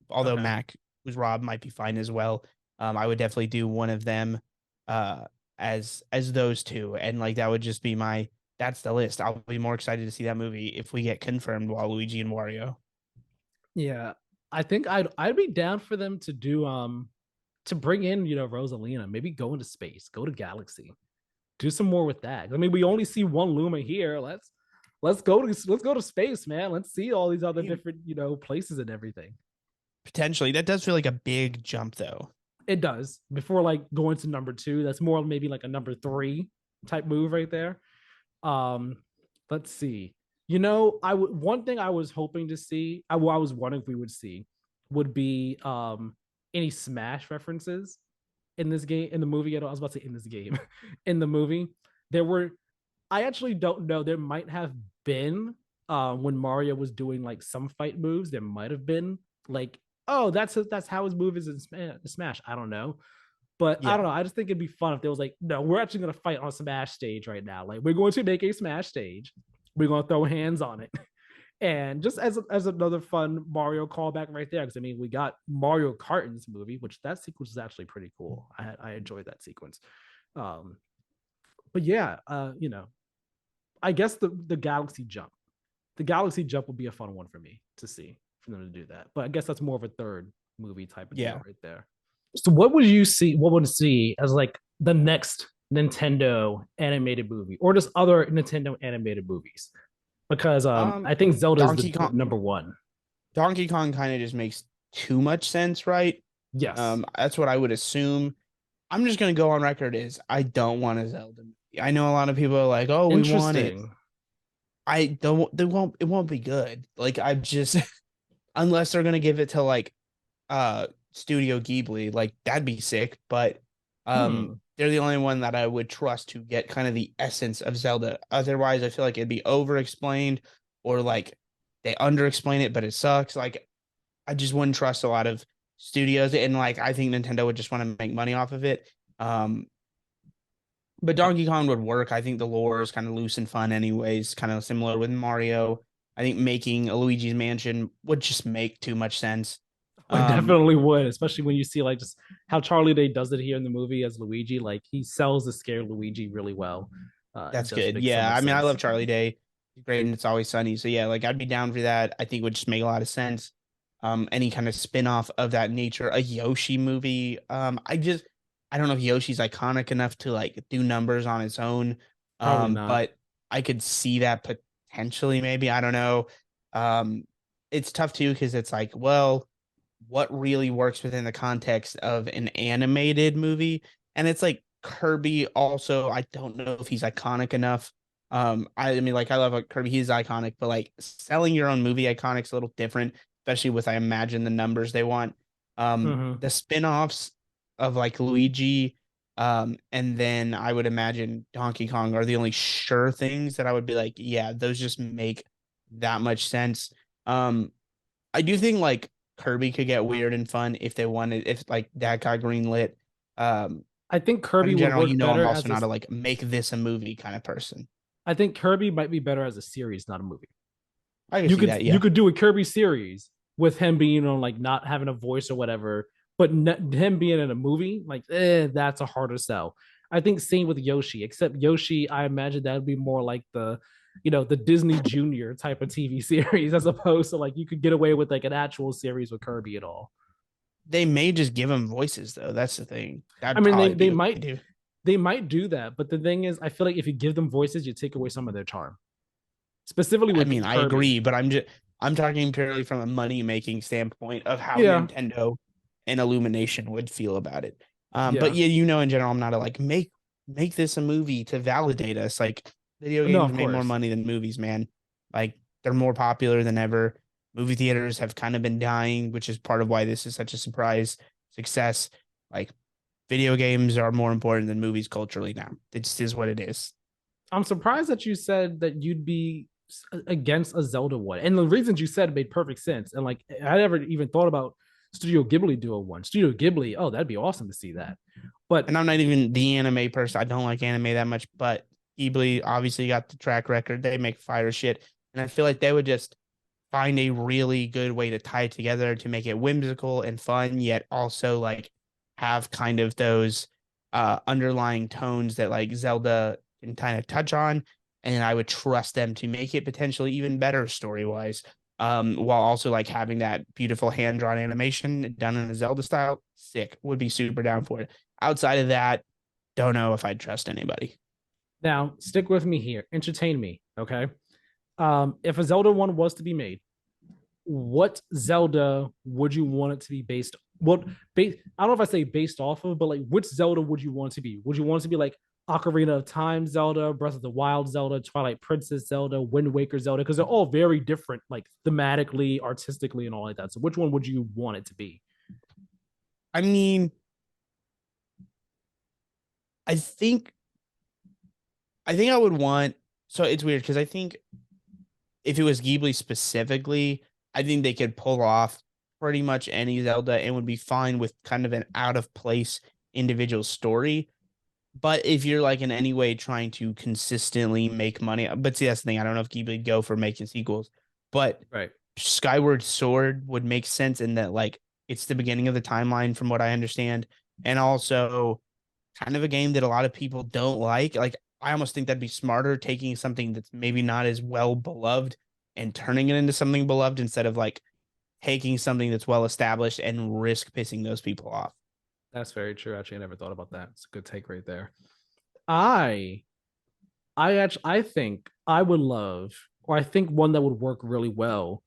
Although Okay. Mac, who's Rob, might be fine as well. I would definitely do one of them uh as those two. And like that would just be my that's the list. I'll be more excited to see that movie if we get confirmed Waluigi and Wario. Yeah. I think I'd be down for them to do to bring in, Rosalina, maybe go into space, go to galaxy, do some more with that. I mean, we only see one Luma here. Let's go to space, man. Let's see all these other Yeah, different, places and everything. potentially. That does feel like a big jump though. It does. Before like going to number two, that's more maybe like a number three type move right there. Um, let's see. I would one thing I was hoping to see, I was wondering if we would see, would be any Smash references in this game, in the movie. I was about to say in this game, in the movie. There were, I actually don't know. There might have been when Mario was doing like some fight moves. There might have been like, oh, that's how his move is in Smash. I don't know, but I Yeah. don't know. I just think it'd be fun if there was like, no, we're actually gonna fight on a Smash stage right now. Like we're going to make a Smash stage. We're gonna throw hands on it. And just as another fun Mario callback right there, because I mean we got Mario Kart in this movie, which that sequence is actually pretty cool. I enjoyed that sequence. Um, but yeah, I guess the Galaxy Jump. The Galaxy Jump would be a fun one for me to see for them to do that. But I guess that's more of a third movie type of deal Yeah. right there. So what would you see? What would you see as like the next Nintendo animated movie, or just other Nintendo animated movies? Because Um I think Zelda is Donkey the Kong number one. Donkey Kong kind of just makes too much sense, right? Yes, That's what I would assume. I'm just gonna go on record is I don't want a Zelda movie. I know a lot of people are like, oh, we want it. interesting. I don't they won't it won't be good. Like I just unless they're gonna give it to like Studio Ghibli, like that'd be sick. But Hmm. they're the only one that I would trust to get kind of the essence of Zelda. Otherwise, I feel like it'd be over explained or like they under explain it, but it sucks. Like I just wouldn't trust a lot of studios, and like I think Nintendo would just want to make money off of it. But Donkey Kong would work. I think the lore is kind of loose and fun, anyways, kind of similar with Mario. I think making a Luigi's Mansion would just make too much sense. I Um, definitely would, especially when you see like just how Charlie Day does it here in the movie as Luigi. Like he sells the scared Luigi really well. It that's does good. make so Yeah, much I mean, I sense. love Charlie Day. He's great, and it's always sunny. So yeah, like I'd be down for that. I think it would just make a lot of sense. Any kind of spin-off of that nature, a Yoshi movie. I don't know if Yoshi's iconic enough to like do numbers on its own. Probably not. But I could see that potentially, maybe. I don't know. Um, it's tough too because it's like, well, what really works within the context of an animated movie? And it's like Kirby also, I don't know if he's iconic enough. I mean, like I love Kirby, he's iconic, but like selling your own movie iconic's a little different, especially with I imagine the numbers they want. Hmm. The spin-offs of like Luigi, and then I would imagine Donkey Kong are the only sure things that I would be like, yeah, those just make that much sense. I do think like Kirby could get weird and fun if they wanted, if like that got greenlit. I think But Kirby in would general, work I'm better also as a. not a like make this a movie kind of person. I think Kirby might be better as a series, not a movie. I can You see could that, you yeah. could do a Kirby series with him being on like not having a voice or whatever, but him being in a movie, like that's a harder sell. I think same with Yoshi, except Yoshi, I imagine that would be more like the Disney Junior type of TV series as opposed to like you could get away with like an actual series with Kirby at all. They may just give them voices though. That's the thing. I That'd mean, probably be what they do. they might do that, but the thing is, I feel like if you give them voices, you take away some of their charm, specifically I with mean, I Kirby. agree, but I'm talking purely from a money making standpoint of how Yeah, Nintendo and Illumination would feel about it. But yeah, yeah, in general, I'm not a like make this a movie to validate us. Like video no, games of made more course. money than movies, man. Like they're more popular than ever. Movie theaters have kind of been dying, which is part of why this is such a surprise success. Like video games are more important than movies culturally now. It just is what it is. I'm surprised that you said that you'd be against a Zelda one, and the reasons you said made perfect sense. And like, I never even thought about Studio Ghibli doing one. Studio Ghibli, oh, that'd be awesome to see that. But And I'm not even the anime person. I don't like anime that much, but Ghibli obviously got the track record. They make fire shit. And I feel like they would just find a really good way to tie it together to make it whimsical and fun, yet also like have kind of those underlying tones that like Zelda can kind of touch on. And I would trust them to make it potentially even better story wise. While also like having that beautiful hand drawn animation done in a Zelda style, sick. Would be super down for it. Outside of that, don't know if I'd trust anybody. now stick with me here, entertain me, okay? If a Zelda one was to be made, what Zelda would you want it to be based? What I don't know if I say based off of, but like which Zelda would you want it to be? Would you want it to be like Ocarina of Time Zelda, Breath of the Wild Zelda, Twilight Princess Zelda, Wind Waker Zelda? Because they're all very different, like thematically, artistically, and all like that. So which one would you want it to be? I mean, I think I would want so it's weird because I think if it was Ghibli specifically, I think they could pull off pretty much any Zelda and would be fine with kind of an out of place individual story. But if you're like in any way trying to consistently make money, but see, that's the thing. I don't know if Ghibli would go for making sequels, but Right. Skyward Sword would make sense in that like it's the beginning of the timeline from what I understand, and also kind of a game that a lot of people don't like. Like I almost think that'd be smarter taking something that's maybe not as well beloved and turning it into something beloved instead of like taking something that's well established and risk pissing those people off. That's very true. Actually, I never thought about that. It's a good take right there. I I think I would love, or I think one that would work really well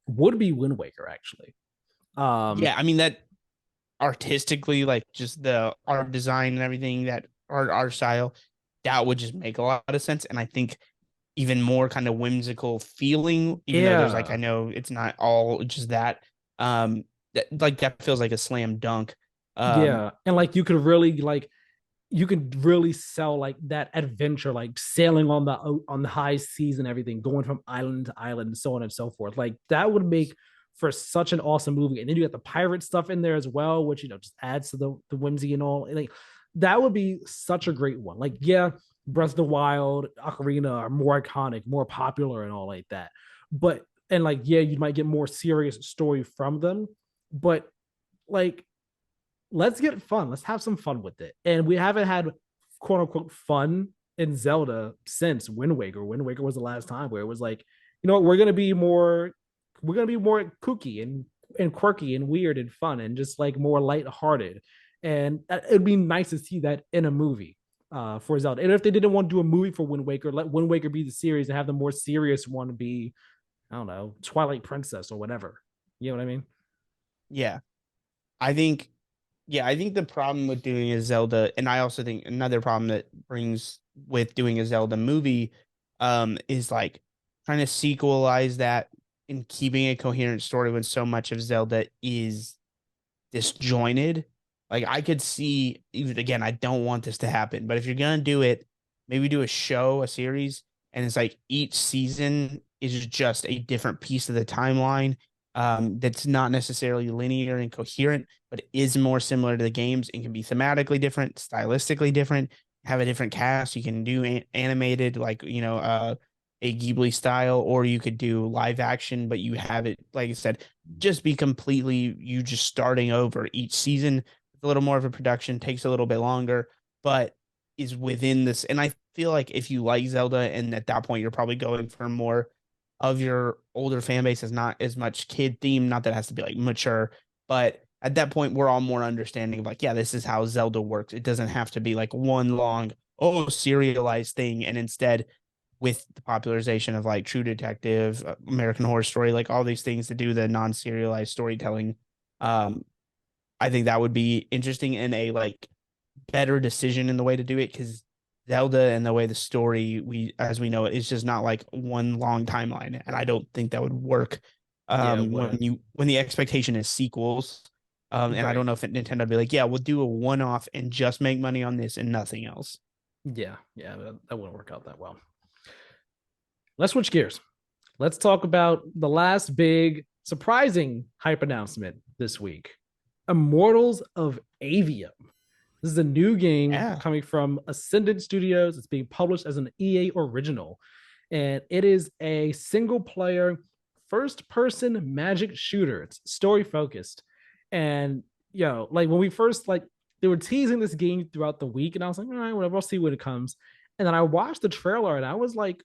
would be Wind Waker, actually. Um, Yeah, I mean that artistically, like just the art design and everything, that art style, that would just make a lot of sense. And I think even more kind of whimsical feeling, even though there's like I yeah, know it's not all just that. That like that feels like a slam dunk. Um, yeah, and like you could really sell like that adventure, like sailing on the high seas and everything, going from island to island, and so on and so forth. Like that would make for such an awesome movie. And then you got the pirate stuff in there as well, which just adds to the whimsy and all. And like that would be such a great one. Like yeah, Breath of the Wild, Ocarina are more iconic, more popular, and all like that. But and like yeah, you might get more serious story from them, but like let's get fun. Let's have some fun with it. And we haven't had quote unquote fun in Zelda since Wind Waker. Wind Waker was the last time where it was like, you know what, we're gonna be more kooky and quirky and weird and fun and just like more lighthearted. And it'd be nice to see that in a movie for Zelda. And if they didn't want to do a movie for Wind Waker, let Wind Waker be the series and have the more serious one be, I don't know, Twilight Princess or whatever. You know what I mean? yeah, I think I think the problem with doing a Zelda, and I also think another problem that brings with doing a Zelda movie, is like trying to sequelize that and keeping a coherent story when so much of Zelda is disjointed. Like I could see, even again, I don't want this to happen, but if you're gonna do it, maybe do a show, a series, and it's like each season is just a different piece of the timeline, that's not necessarily linear and coherent, but is more similar to the games and can be thematically different, stylistically different, have a different cast. You can do animated, like, a Ghibli style, or you could do live action, but you have it, like I said, just be completely, you just starting over each season. It's a little more of a production, takes a little bit longer, but is within this. And I feel like if you like Zelda, and at that point, you're probably going for more of your older fan base is not as much kid themed. Not that it has to be like mature, but at that point, we're all more understanding of like, yeah, this is how Zelda works. It doesn't have to be like one long, oh, serialized thing. And instead, with the popularization of like True Detective, American Horror Story, like all these things to do the non-serialized storytelling, um, I think that would be interesting and a like better decision in the way to do it, because Zelda and the way the story as we know it is just not like one long timeline, and I don't think that would work. Yeah, it When wouldn't. the expectation is sequels, and I don't Right. know if Nintendo would be like, yeah, we'll do a one off and just make money on this and nothing else. Yeah, yeah, that wouldn't work out that well. Let's switch gears. Let's talk about the last big surprising hype announcement this week. Immortals of Avium. This is a new game Yeah, coming from Ascendant Studios. It's being published as an EA original, and it is a single player, first person magic shooter. It's story focused. And, like when we first, like, they were teasing this game throughout the week, and I was like, all right, whatever, I'll see when it comes. And then I watched the trailer and I was like,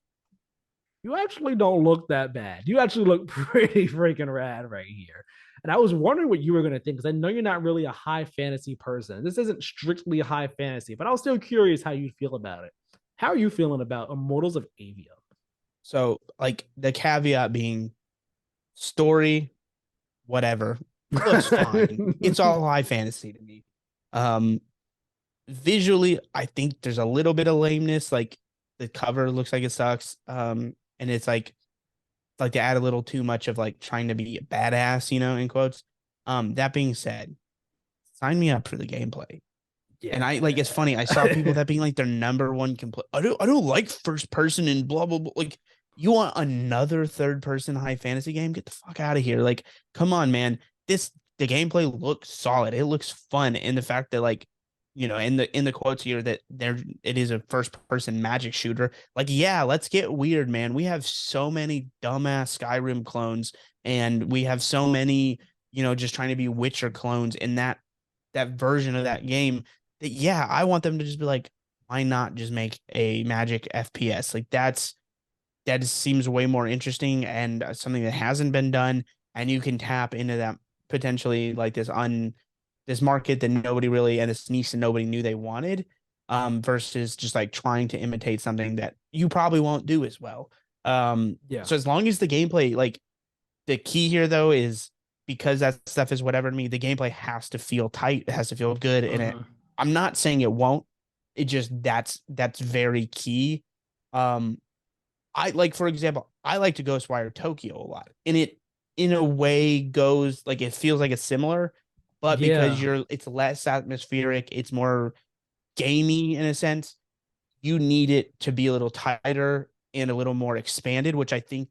you actually don't look that bad. You actually look pretty freaking rad right here. And I was wondering what you were going to think, because I know you're not really a high fantasy person. This isn't strictly high fantasy, but I was still curious how you feel about it. How are you feeling about Immortals of Avia? so like the caveat being story, whatever, looks fine. It's all high fantasy to me. Um, Visually, I think there's a little bit of lameness. Like the cover looks like it sucks. And it's like to add a little too much of like trying to be a badass, in quotes. That being said, sign me up for the gameplay. And I like, it's funny. I saw people Yeah. that being like their number one complaint. I don't like first person and blah blah blah. Like, you want another third person high fantasy game? Get the fuck out of here. Like, come on, man. The gameplay looks solid. It looks fun. And the fact that like, in the quotes here that it is a first person magic shooter. Like, yeah, let's get weird, man. We have so many dumbass Skyrim clones, and we have so many, just trying to be Witcher clones in that version of that game, that yeah, I want them to just be like, why not just make a magic FPS? Like, that just seems way more interesting, and something that hasn't been done, and you can tap into that potentially, like this market that nobody really, and this niche that nobody knew they wanted, versus just like trying to imitate something that you probably won't do as well. Yeah. So as long as the gameplay, like, the key here though is, because that stuff is whatever to me, the gameplay has to feel tight, it has to feel good, and Uh-huh. I'm not saying it won't. It just, that's very key. Um, I like, for example, I like to Ghostwire Tokyo a lot, and it in a way goes like, it feels like it's similar, but because Yeah. it's less atmospheric, it's more gamey in a sense. You need it to be a little tighter and a little more expanded, which I think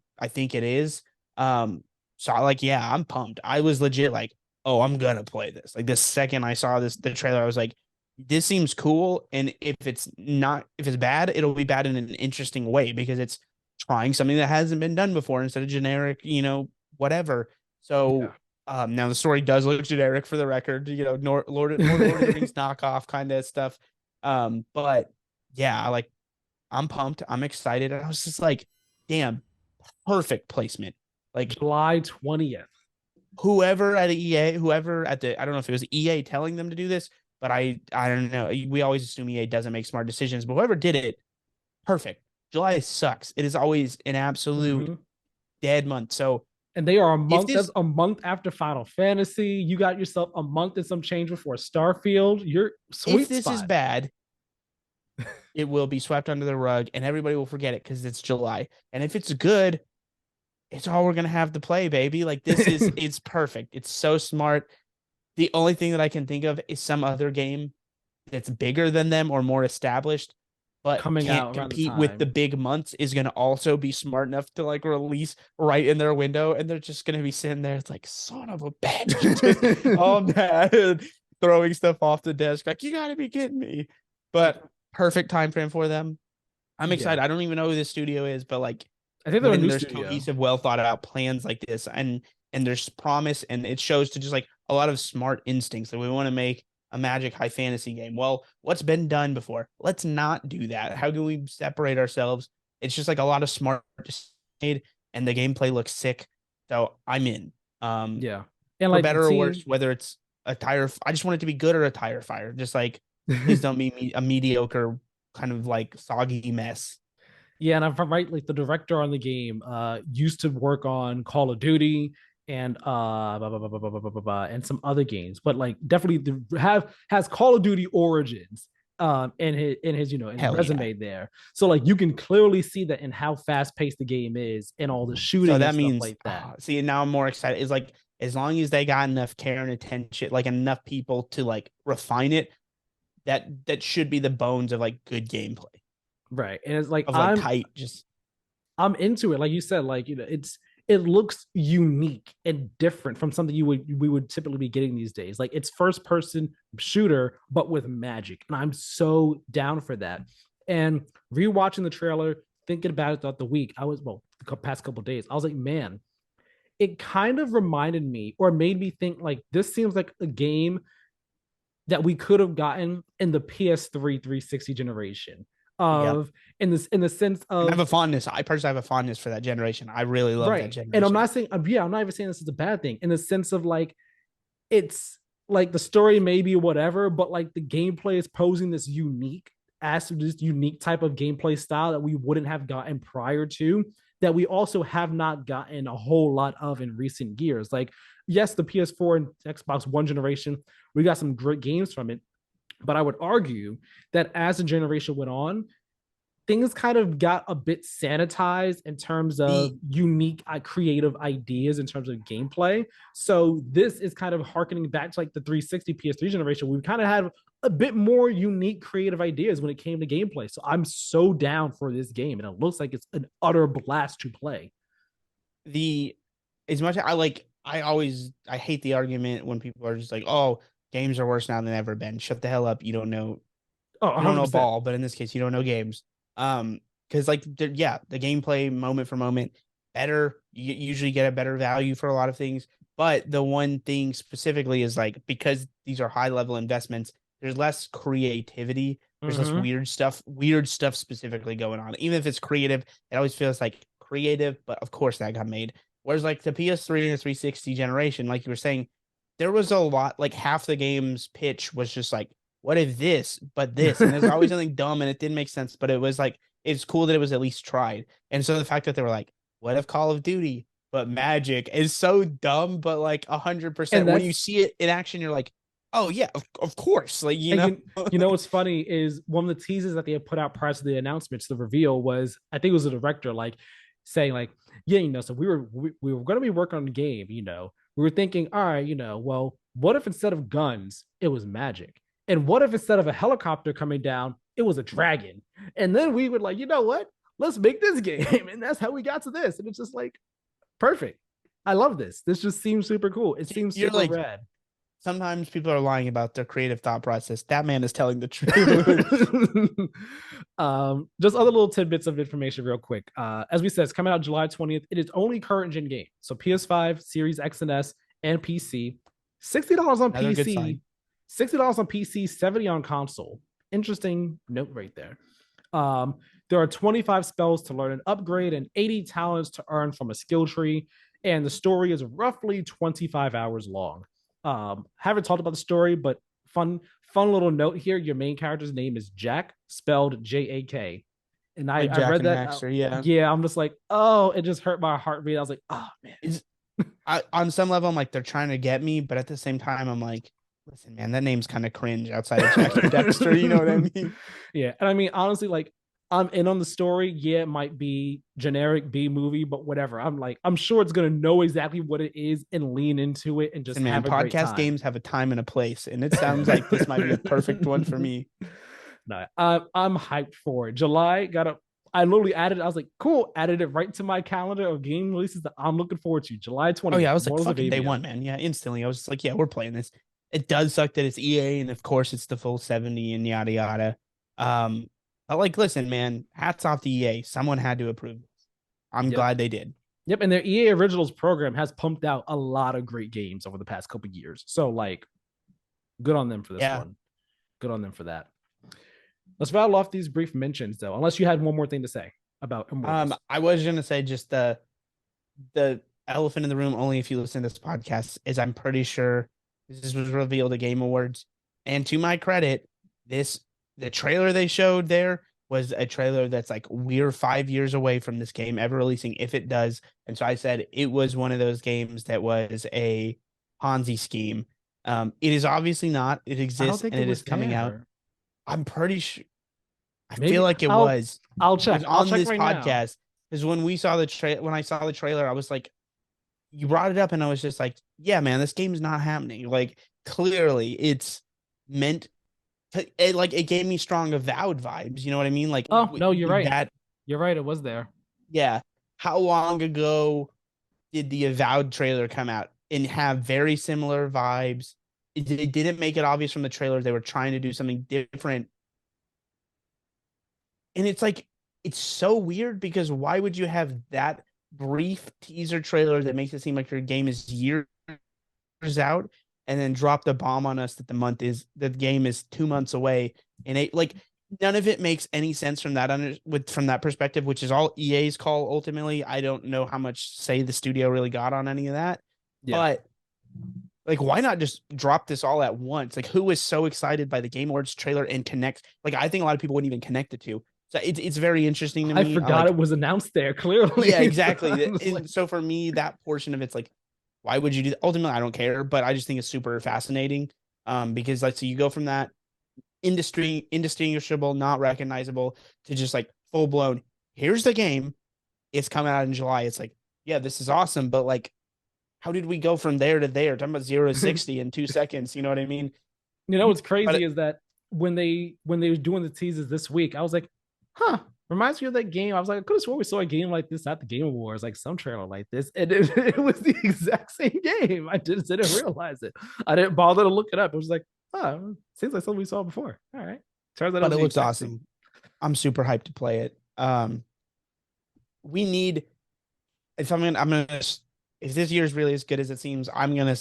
it is. So I like, yeah, I'm pumped. I was legit like, oh, I'm gonna play this. Like, the second I saw the trailer, I was like, this seems cool. And if it's bad, it'll be bad in an interesting way, because it's trying something that hasn't been done before instead of generic, whatever. So Yeah. now the story does look generic, for the record, more Lord of the Rings knockoff kind of stuff. But yeah, I'm pumped. I'm excited. And I was just like, damn, perfect placement. Like, July 20th. whoever at EA, whoever at I don't know if it was EA telling them to do this, but I don't know. We always assume EA doesn't make smart decisions, but whoever did it, perfect. July sucks. It is always an absolute Mhm. dead month. So And they are a if month. That's this a month after Final Fantasy. You got yourself a month and some change before Starfield. You're if sweet this is spot. bad, it will be swept under the rug and everybody will forget it because it's July. And if it's good, it's all we're gonna have to play, baby. Like, it's perfect. It's so smart. The only thing that I can think of is some other game that's bigger than them or more established, but coming can't out around the compete with the time. big months is going to also be smart enough to like release right in their window. And they're just going to be sitting there. It's like, son of a bitch, just all mad, throwing stuff off the desk. Like, you got to be kidding me. But perfect time frame for them. I'm Yeah, excited. I don't even know who this studio is, but like I think they're a when new there's studio. cohesive, well thought out plans like this, and there's promise, and it shows to just like a lot of smart instincts that we want to make a magic high fantasy game. Well, what's been done before? Let's not do that. How can we separate ourselves? It's just like a lot of smart made, and the gameplay looks sick. So I'm in. Yeah, and For like the better or worse, team. whether it's a tire, I just want it to be good or a tire fire. Just like please don't make me a mediocre kind of like soggy mess. Yeah, and if I'm right, like the director on the game used to work on Call of Duty and and some other games, but like definitely have has Call of Duty origins in his his Hell yeah. resume there. So like you can clearly see that in how fast paced the game is and all the So shooting and that stuff means, like that. see, now I'm more excited. Is like as long as they got enough care and attention, like enough people to like refine it, that should be the bones of like good gameplay Right. And it's like of like tight, just I'm into it. Like you said, like it looks unique and different from something we would typically be getting these days. Like it's first person shooter, but with magic. And I'm so down for that. And rewatching the trailer, thinking about it throughout the week, I was the past couple days, I was like, man, it kind of reminded me or made me think like this seems like a game that we could have gotten in the PS3 360 generation yeah. of in the sense And I have of a fondness. I personally have a fondness for that generation. I really love that right. And I'm generation. not saying yeah, I'm not even saying this is a bad thing in the sense of like it's like the story may be whatever, but like the gameplay is posing this unique this unique type of gameplay style that we wouldn't have gotten prior to, that we also have not gotten a whole lot of in recent years. Like, yes, the PS4 and Xbox One generation, we got some great games from it, but I would argue that as the generation went on, things kind of got a bit sanitized in terms of The unique creative ideas in terms of gameplay. So this is kind of harkening back to like the 360 PS3 generation. We kind of had a bit more unique creative ideas when it came to gameplay. So I'm so down for this game, and it looks like it's an utter blast to play. the as much as I hate the argument when people are just like, oh, games are worse now than they've ever been. Shut the hell up. Oh, You don't know 100%. ball, but in this case, you don't know games. Because like yeah, the gameplay moment for moment better. You usually get a better value for a lot of things. But the one thing specifically is like because these are high level investments, there's less creativity. There's less Mm-hmm. weird stuff specifically going on. Even if it's creative, it always feels like creative, but of course that got made. Whereas like the PS3 and the 360 generation, like you were saying, there was a lot, like half the game's pitch was just like, what if this, but this? And there's always something dumb and it didn't make sense, but it was like, it's cool that it was at least tried. And so the fact that they were like, what if Call of Duty, but magic is so dumb, but like And 100%. When you that's see it in action, you're like, oh yeah, of course. Like, you and know, you know what's funny is one of the teasers that they had put out prior to the announcements, the reveal was I think it was the director like saying like, yeah, so we were going to be working on the game, we were thinking, all right, well, what if instead of guns it was magic, and what if instead of a helicopter coming down it was a dragon, and then we would like, you know what, let's make this game, and that's how we got to this, and it's just like perfect. I love this. This just seems super cool. It seems you're super like, rad. sometimes people are lying about their creative thought process. That man is telling the truth. Just other little tidbits of information, real quick. As we said, it's coming out July 20th. It is only current gen game, so PS5, Series X and S, and PC. $60 on Another good PC, sign. $60 on PC, 70 on console. Interesting note right there. There are 25 spells to learn and upgrade, and 80 talents to earn from a skill tree. And the story is roughly 25 hours long. Haven't talked about the story, but fun little note here. Your main character's name is Jack, spelled J-A-K. And Like I Jack read and that. Daxter, yeah. Yeah, I'm just like, oh, it just hurt my heartbeat. I was like, oh man. On some level, I'm like, they're trying to get me, but at the same time, I'm like, listen, man, that name's kind of cringe outside of Jack and Dexter. You know what I mean? Yeah, and I mean honestly, like I'm in on the story. Yeah, it might be generic B movie, but whatever. I'm like, I'm sure it's gonna know exactly what it is and lean into it and just Listen, man, have a great podcast time. games have a time and a place, and it sounds like this might be a perfect one for me. No, I'm hyped for it. July got a. I literally added. I was like, cool. Added it right to my calendar of game releases that I'm looking forward to. July Oh yeah, 20th, I was like Immortals of fucking day Aveum. one, man. Yeah, instantly. I was like, yeah, we're playing this. It does suck that it's EA, and of course it's the full 70 and yada yada. Um, but like, listen, man, hats off to EA. Someone had to approve this. I'm Yep. glad they did. Yep. And their EA Originals program has pumped out a lot of great games over the past couple years. So like, good on them for this Yeah. one. Good on them for that. Let's rattle off these brief mentions though, unless you had one more thing to say about Immortals. I was gonna say just the elephant in the room, only if you listen to this podcast, is I'm pretty sure this was revealed at Game Awards. And to my credit, this the trailer they showed there was a trailer that's like we're 5 years away from this game ever releasing if it does. And so I said it was one of those games that was a Ponzi scheme. It is obviously not. It I don't exists think and it it is was coming out. there. I'm pretty sure. I feel Maybe like it I'll was. I'll It was check. I'll on check this right now. podcast. Because when we saw when I saw the trailer, I was like, you brought it up, and I was just like, yeah, man, this game's not happening. Like, clearly, it's meant to, it gave me strong Avowed vibes. You know what I mean? Like, Oh no, you're right. that, You're right. It was there. yeah. How long ago did the Avowed trailer come out and have very similar vibes? It didn't make it obvious from the trailer they were trying to do something different. And it's like, it's so weird because why would you have that brief teaser trailer that makes it seem like your game is years out and then drop the bomb on us that the game is 2 months away and none of it makes any sense from from that perspective, which is all EA's call ultimately. I don't know how much say the studio really got on any of that, Yeah. but like, why not just drop this all at once? Like, who was so excited by the Game Awards trailer and connect? Like, I think a lot of people wouldn't even connect the two. So it's very interesting to I me. forgot it was announced there, clearly. Yeah, exactly. Like, And so for me, that portion of it's like, why would you do that? Ultimately, I don't care, but I just think it's super fascinating. Because like, so you go from that indistinguishable, not recognizable to just like full blown, here's the game. It's coming out in July. It's like, yeah, this is awesome, but like, how did we go from there to there? Talking about 0 to 60 in 2 seconds. You know what I mean? you know what's But crazy is that when they were doing the teasers this week, I was like, huh, reminds me of that game. I was like, I could have sworn we saw a game like this at the Game Awards, like some trailer like this, and it was the exact same game. I just didn't realize it. I didn't bother to look it up. It was like, oh, seems like something we saw before. All right, turns out it but was it the looks exact same. awesome. I'm super hyped to play it. We need if I'm gonna if this year is really as good as it seems, I'm gonna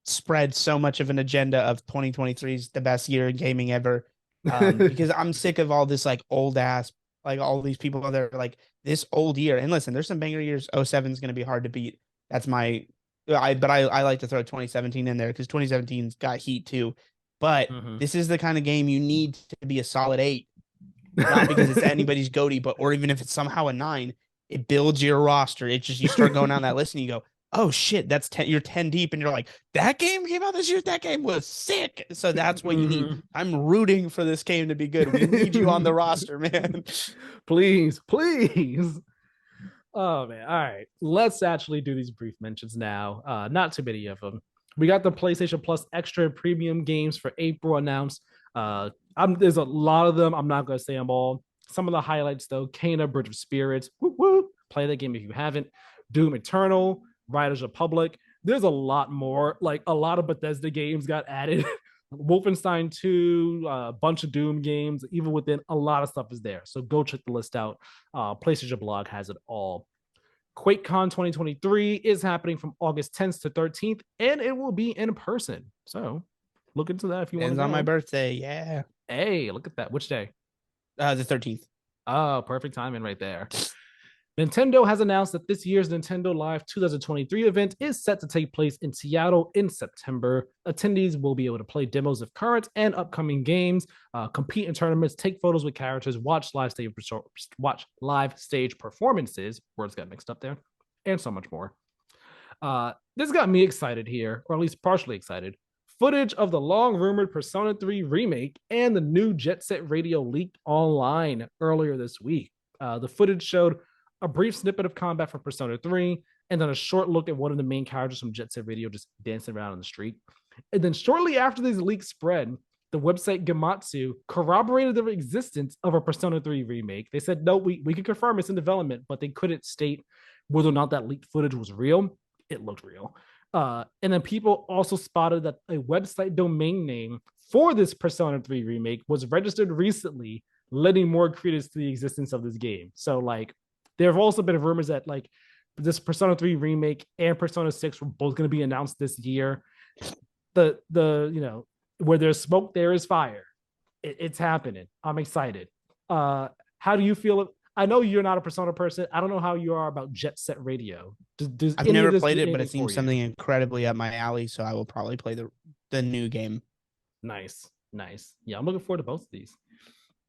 spread so much of an agenda of 2023 is the best year in gaming ever. Because I'm sick of all this like old ass, like all these people that are like this old year. And listen, there's some banger years. 07 is going to be hard to beat. That's I like to throw 2017 in there because 2017's got heat too. But Mhm. this is the kind of game you need to be a solid 8, not because it's anybody's goatee, but or even if it's somehow a 9, it builds your roster. It just you start going down that list and you go, oh shit, that's 10. You're 10 deep, and you're like, that game came out this year. That game was sick. So that's what you need. Mhm. I'm rooting for this game to be good. We need you on the roster, man. Please, please. Oh man. All right. Let's actually do these brief mentions now. Not too many of them. We got the PlayStation Plus extra premium games for April announced. There's a lot of them. I'm not gonna say them all. Some of the highlights though: Kena, Bridge of Spirits. Whoop, whoop. Play that game if you haven't. Doom Eternal, Riders Republic. There's a lot more. Like a lot of Bethesda games got added. Wolfenstein 2, a bunch of Doom games, even within a lot of stuff is there. So go check the list out. PlayStation Blog has it all. QuakeCon 2023 is happening from August 10th to 13th, and it will be in person. So look into that if you want to Ends go. on my birthday. Yeah. Hey, look at that. Which day? The 13th. Oh, perfect timing right there. Nintendo has announced that this year's Nintendo Live 2023 event is set to take place in Seattle in September. Attendees will be able to play demos of current and upcoming games, compete in tournaments, take photos with characters, watch live stage performances. Words got mixed up there, and so much more. This got me excited here, or at least partially excited. Footage of the long rumored Persona 3 remake and the new Jet Set Radio leaked online earlier this week. The footage showed a brief snippet of combat from Persona 3, and then a short look at one of the main characters from Jet Set Radio just dancing around on the street. And then shortly after these leaks spread, the website Gematsu corroborated the existence of a Persona 3 remake. They said, no, we can confirm it's in development, but they couldn't state whether or not that leaked footage was real. It looked real. And then people also spotted that a website domain name for this Persona 3 remake was registered recently, lending more credence to the existence of this game. So, like, there have also been rumors that, like, this Persona 3 remake and Persona 6 were both going to be announced this year. Where there's smoke, there is fire. It's happening. I'm excited. How do you feel? I know you're not a Persona person. I don't know how you are about Jet Set Radio. Does I've any of never this played do it, but it anything for seems you? something incredibly up my alley, so I will probably play the new game. Nice, nice. Yeah, I'm looking forward to both of these.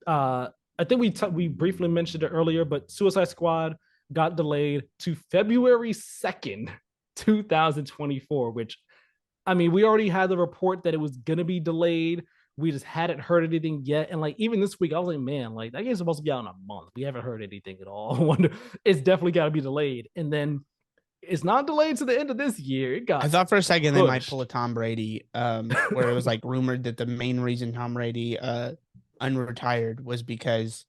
I think we briefly mentioned it earlier, but Suicide Squad got delayed to February 2nd, 2024, which, I mean, we already had the report that it was going to be delayed. We just hadn't heard anything yet. And like, even this week, I was like, man, like, that game's supposed to be out in a month. We haven't heard anything at all. I wonder, it's definitely got to be delayed. And then it's not delayed to the end of this year. It I got thought for a second they might pushed. pull a Tom Brady, where it was like rumored that the main reason Tom Brady unretired was because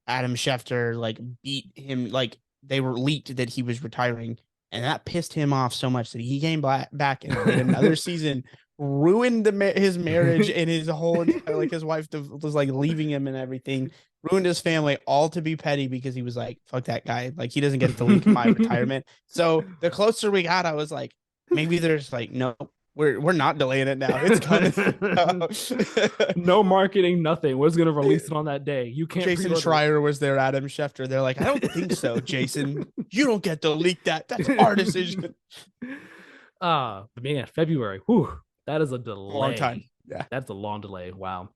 Adam Schefter like beat him, like they were leaked that he was retiring, and that pissed him off so much that he came back and did another season, ruined his marriage and his whole like his wife was like leaving him and everything, ruined his family, all to be petty because he was like, fuck that guy, like he doesn't get to leak my retirement. So the closer we got, I was like, maybe there's like, no, we're not delaying it now. It's coming. No marketing, nothing. We're going to release it on that day. You can't. Jason Schreier was there, Adam Schefter. They're like, I don't think so, Jason. You don't get to leak that. That's our decision. But man, February. Whew, that is a delay. A long time. Yeah. That's a long delay. Wow.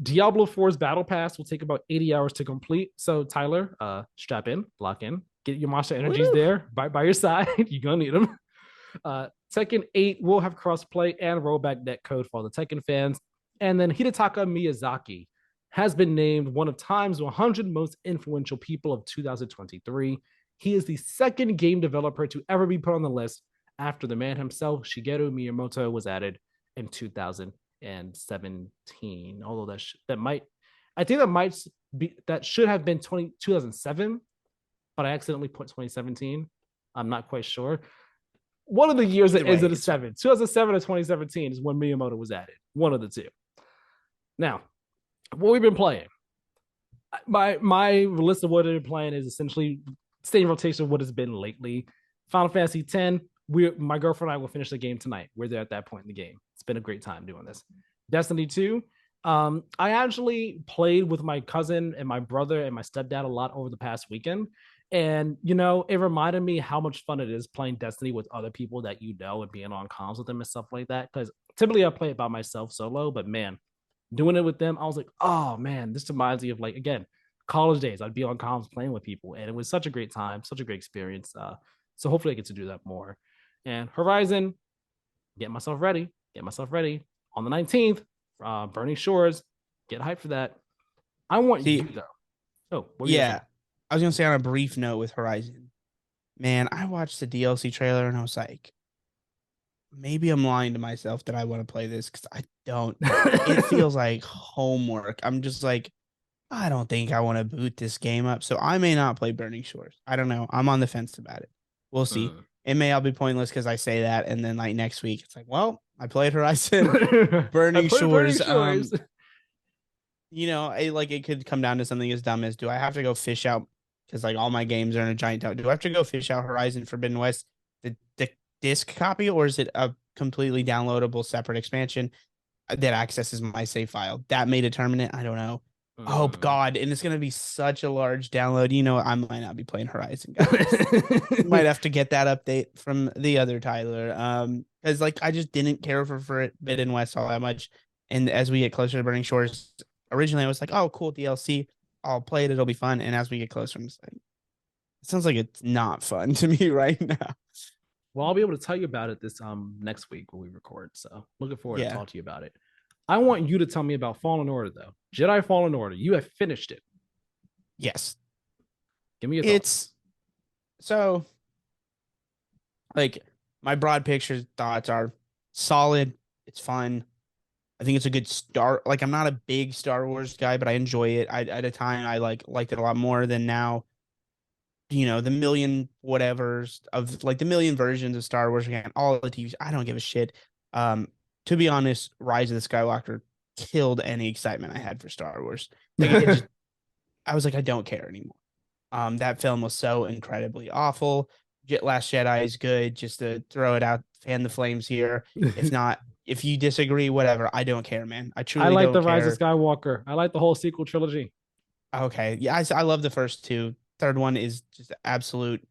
Diablo 4's Battle Pass will take about 80 hours to complete. So, Tyler, strap in, lock in, get your monster energies there by your side. You're going to need them. Tekken 8 will have crossplay and rollback netcode for all the Tekken fans. And then Hidetaka Miyazaki has been named one of Time's 100 most influential people of 2023. He is the second game developer to ever be put on the list after the man himself, Shigeru Miyamoto, was added in 2017. Although that should have been 2007, but I accidentally put 2017. I'm not quite sure. One of the years that ends in a 2007 or 2017 is when Miyamoto was added. One of the two. Now, what we've been playing. My list of what I've been playing is essentially staying rotation of what has been lately. Final Fantasy X. My girlfriend and I will finish the game tonight. We're there at that point in the game. It's been a great time doing this. Destiny 2. I actually played with my cousin and my brother and my stepdad a lot over the past weekend. And, it reminded me how much fun it is playing Destiny with other people that you know and being on comms with them and stuff like that. Because typically I play it by myself solo, but man, doing it with them, I was like, oh man, this reminds me of, like, again, college days. I'd be on comms playing with people, and it was such a great time, such a great experience. So hopefully I get to do that more. And Horizon, get myself ready on the 19th. Burning Shores, get hyped for that. I want you though. Oh, yeah. I was gonna say, on a brief note with Horizon, man, I watched the DLC trailer and I was like, maybe I'm lying to myself that I want to play this because I don't. It feels like homework. I'm just like, I don't think I want to boot this game up, so I may not play Burning Shores. I don't know. I'm on the fence about it. We'll see. It may all be pointless because I say that, and then like next week, it's like, well, I played Horizon, Burning Shores. It could come down to something as dumb as, do I have to go fish out, because like all my games are in a giant town, do I have to go fish out Horizon Forbidden West, the disc copy, or is it a completely downloadable separate expansion that accesses my save file? That may determine it. I don't know. Oh God, and it's gonna be such a large download. I might not be playing Horizon, guys. Might have to get that update from the other Tyler. Because like I just didn't care for Forbidden West all that much. And as we get closer to Burning Shores, originally I was like, oh cool, DLC. I'll play it, it'll be fun. And as we get closer, I'm just like, it sounds like it's not fun to me right now. Well, I'll be able to tell you about it this next week when we record. So looking forward to talk to you about it. I want you to tell me about Fallen Order, though. Jedi Fallen Order. You have finished it. Yes. Give me your thoughts. So, like, my broad picture thoughts are solid. It's fun. I think it's a good start. Like I'm not a big Star Wars guy, but I enjoy it. I at a time I liked it a lot more than now. The million whatevers of like the million versions of Star Wars again, all the TVs. I don't give a shit. Um, to be honest, Rise of the Skywalker killed any excitement I had for Star Wars. Like it just, I was like, I don't care anymore. That film was so incredibly awful. Last Jedi is good. Just to throw it out, fan the flames here. If not, if you disagree, whatever. I don't care, man. I I truly like don't the Rise of care. Skywalker. I like the whole sequel trilogy. Okay, yeah, I love the first two. Third one is just absolute.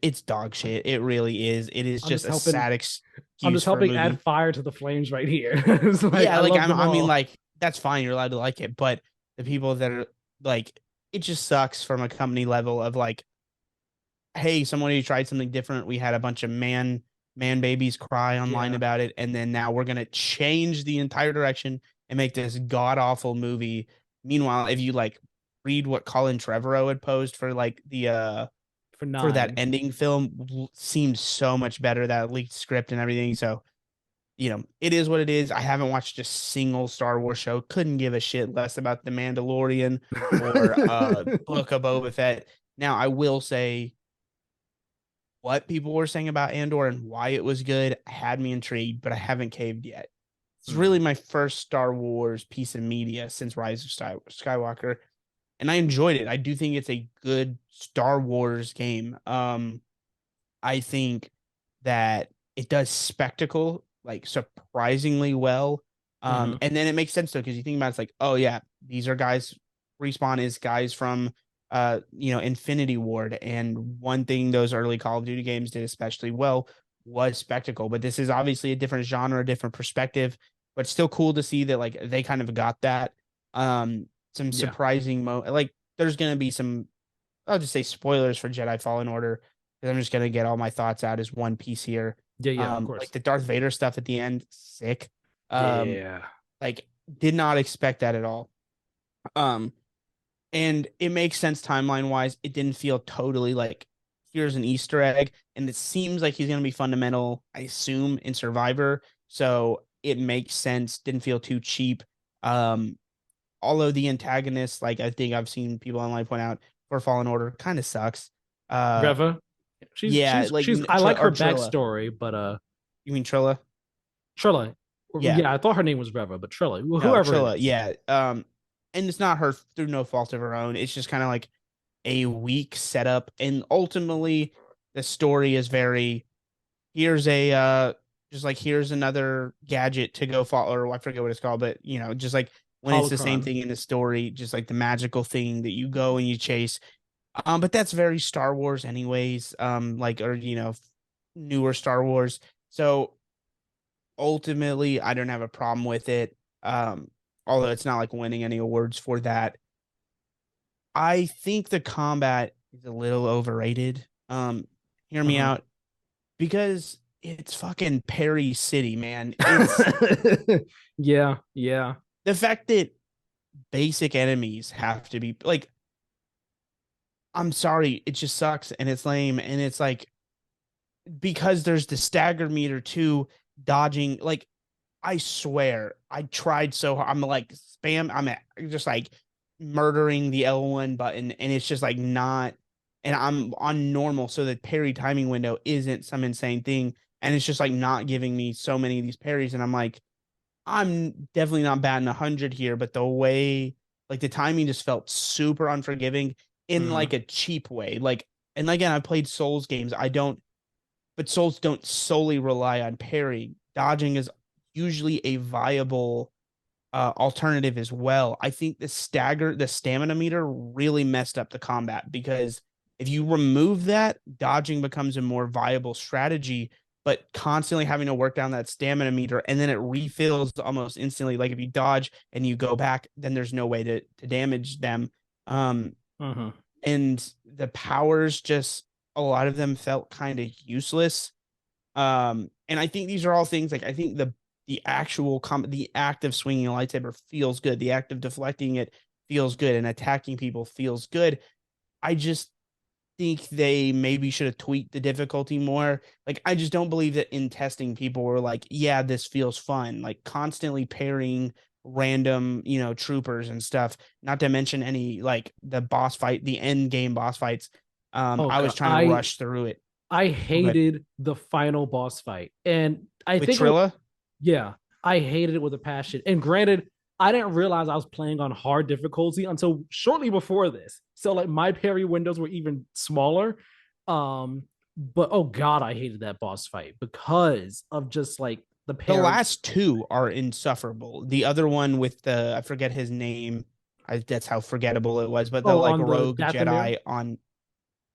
It's dog shit. It really is. It is I'm just just a helping. sad I'm excuse just for a helping add movie. fire to the flames right here. It's like Yeah, I like love them I mean, all. like that's fine. You're allowed to like it, but the people that are like, it just sucks from a company level of like, hey, somebody tried something different. We had a bunch of man babies cry online Yeah, about it, and then now we're gonna change the entire direction and make this god awful movie. Meanwhile, if you like read what Colin Trevorrow had posed for like the for for that nine. ending film, seems so much better, that leaked script and everything. So it is what it is. I haven't watched a single Star Wars show. Couldn't give a shit less about The Mandalorian or Book of Boba Fett. Now, I will say what people were saying about Andor and why it was good had me intrigued, but I haven't caved yet. It's Hmm. really my first Star Wars piece of media since Rise of Skywalker, and I enjoyed it. I do think it's a good Star Wars game. I think that it does spectacle like surprisingly well. Hmm. And then it makes sense though, because you think about it, it's like, oh yeah, these are guys, Respawn is guys from Infinity Ward. And one thing those early Call of Duty games did especially well was spectacle. But this is obviously a different genre, a different perspective, but still cool to see that like they kind of got that. Some Yeah, surprising like there's gonna be some, I'll just say spoilers for Jedi Fallen Order, because I'm just gonna get all my thoughts out as one piece here. yeah, yeah. Of Like course. the Darth Vader stuff at the end, sick. Um, Yeah. like did not expect that at all. Um, and it makes sense timeline wise. It didn't feel totally like here's an Easter egg, and it seems like he's gonna be fundamental, I assume, in Survivor. So it makes sense. Didn't feel too cheap. Um, Although the antagonist, like I think I've seen people online point out for Fallen Order, kind of sucks. Uh, Reva. She's yeah, she's like she's. I like her Trilla. backstory, but You mean Trilla? Trilla. Yeah, Yeah, I thought her name was Reva, but Trilla, no, whoever it Trilla. is. Yeah. And it's not her through no fault of her own. It's just kind of like a weak setup, and ultimately the story is very, here's a just like here's another gadget to go follow, or I forget what it's called, but just like when it's the same Holocron. thing in the story, just like the magical thing that you go and you chase. But that's very Star Wars anyways, like, or newer Star Wars. So ultimately I don't have a problem with it. Although it's not like winning any awards for that. I think the combat is a little overrated. Hear me Uh-huh. out, because it's fucking Perry City, man. It's Yeah, yeah. the fact that basic enemies have to be like, I'm sorry, it just sucks and it's lame. And it's like, because there's the stagger meter too, dodging. Like, I swear, I tried so hard. I'm like, just like murdering the L1 button, and it's just like not, and I'm on normal, so the parry timing window isn't some insane thing. And it's just like not giving me so many of these parries. And I'm like, I'm definitely not batting 100 here, but the way, like, the timing just felt super unforgiving in Hmm. like a cheap way. Like, and again, I played Souls games. I don't, but Souls don't solely rely on parrying. Dodging is usually a viable alternative as well. I think the stamina meter really messed up the combat, because if you remove that, dodging becomes a more viable strategy. But constantly having to work down that stamina meter, and then it refills almost instantly. Like if you dodge and you go back, then there's no way to damage them. Um, Hmm. and the powers, just a lot of them felt kind of useless. And I think these are all things, like, I think the actual the act of swinging a lightsaber feels good. The act of deflecting it feels good, and attacking people feels good. I just think they maybe should have tweaked the difficulty more. Like, I just don't believe that in testing people were like, yeah, this feels fun. Like constantly pairing random, troopers and stuff. Not to mention any like the boss fight, the end game boss fights. Oh I was god, trying to rush through it. I But hated the final boss fight, and I with think Trilla, yeah, I hated it with a passion. And granted, I didn't realize I was playing on hard difficulty until shortly before this. So like my parry windows were even smaller. But oh god, I hated that boss fight because of just like the the parry. last two are insufferable. The other one with I forget his name. That's how forgettable it was. But the Oh, like on the rogue Dathomir, Jedi on,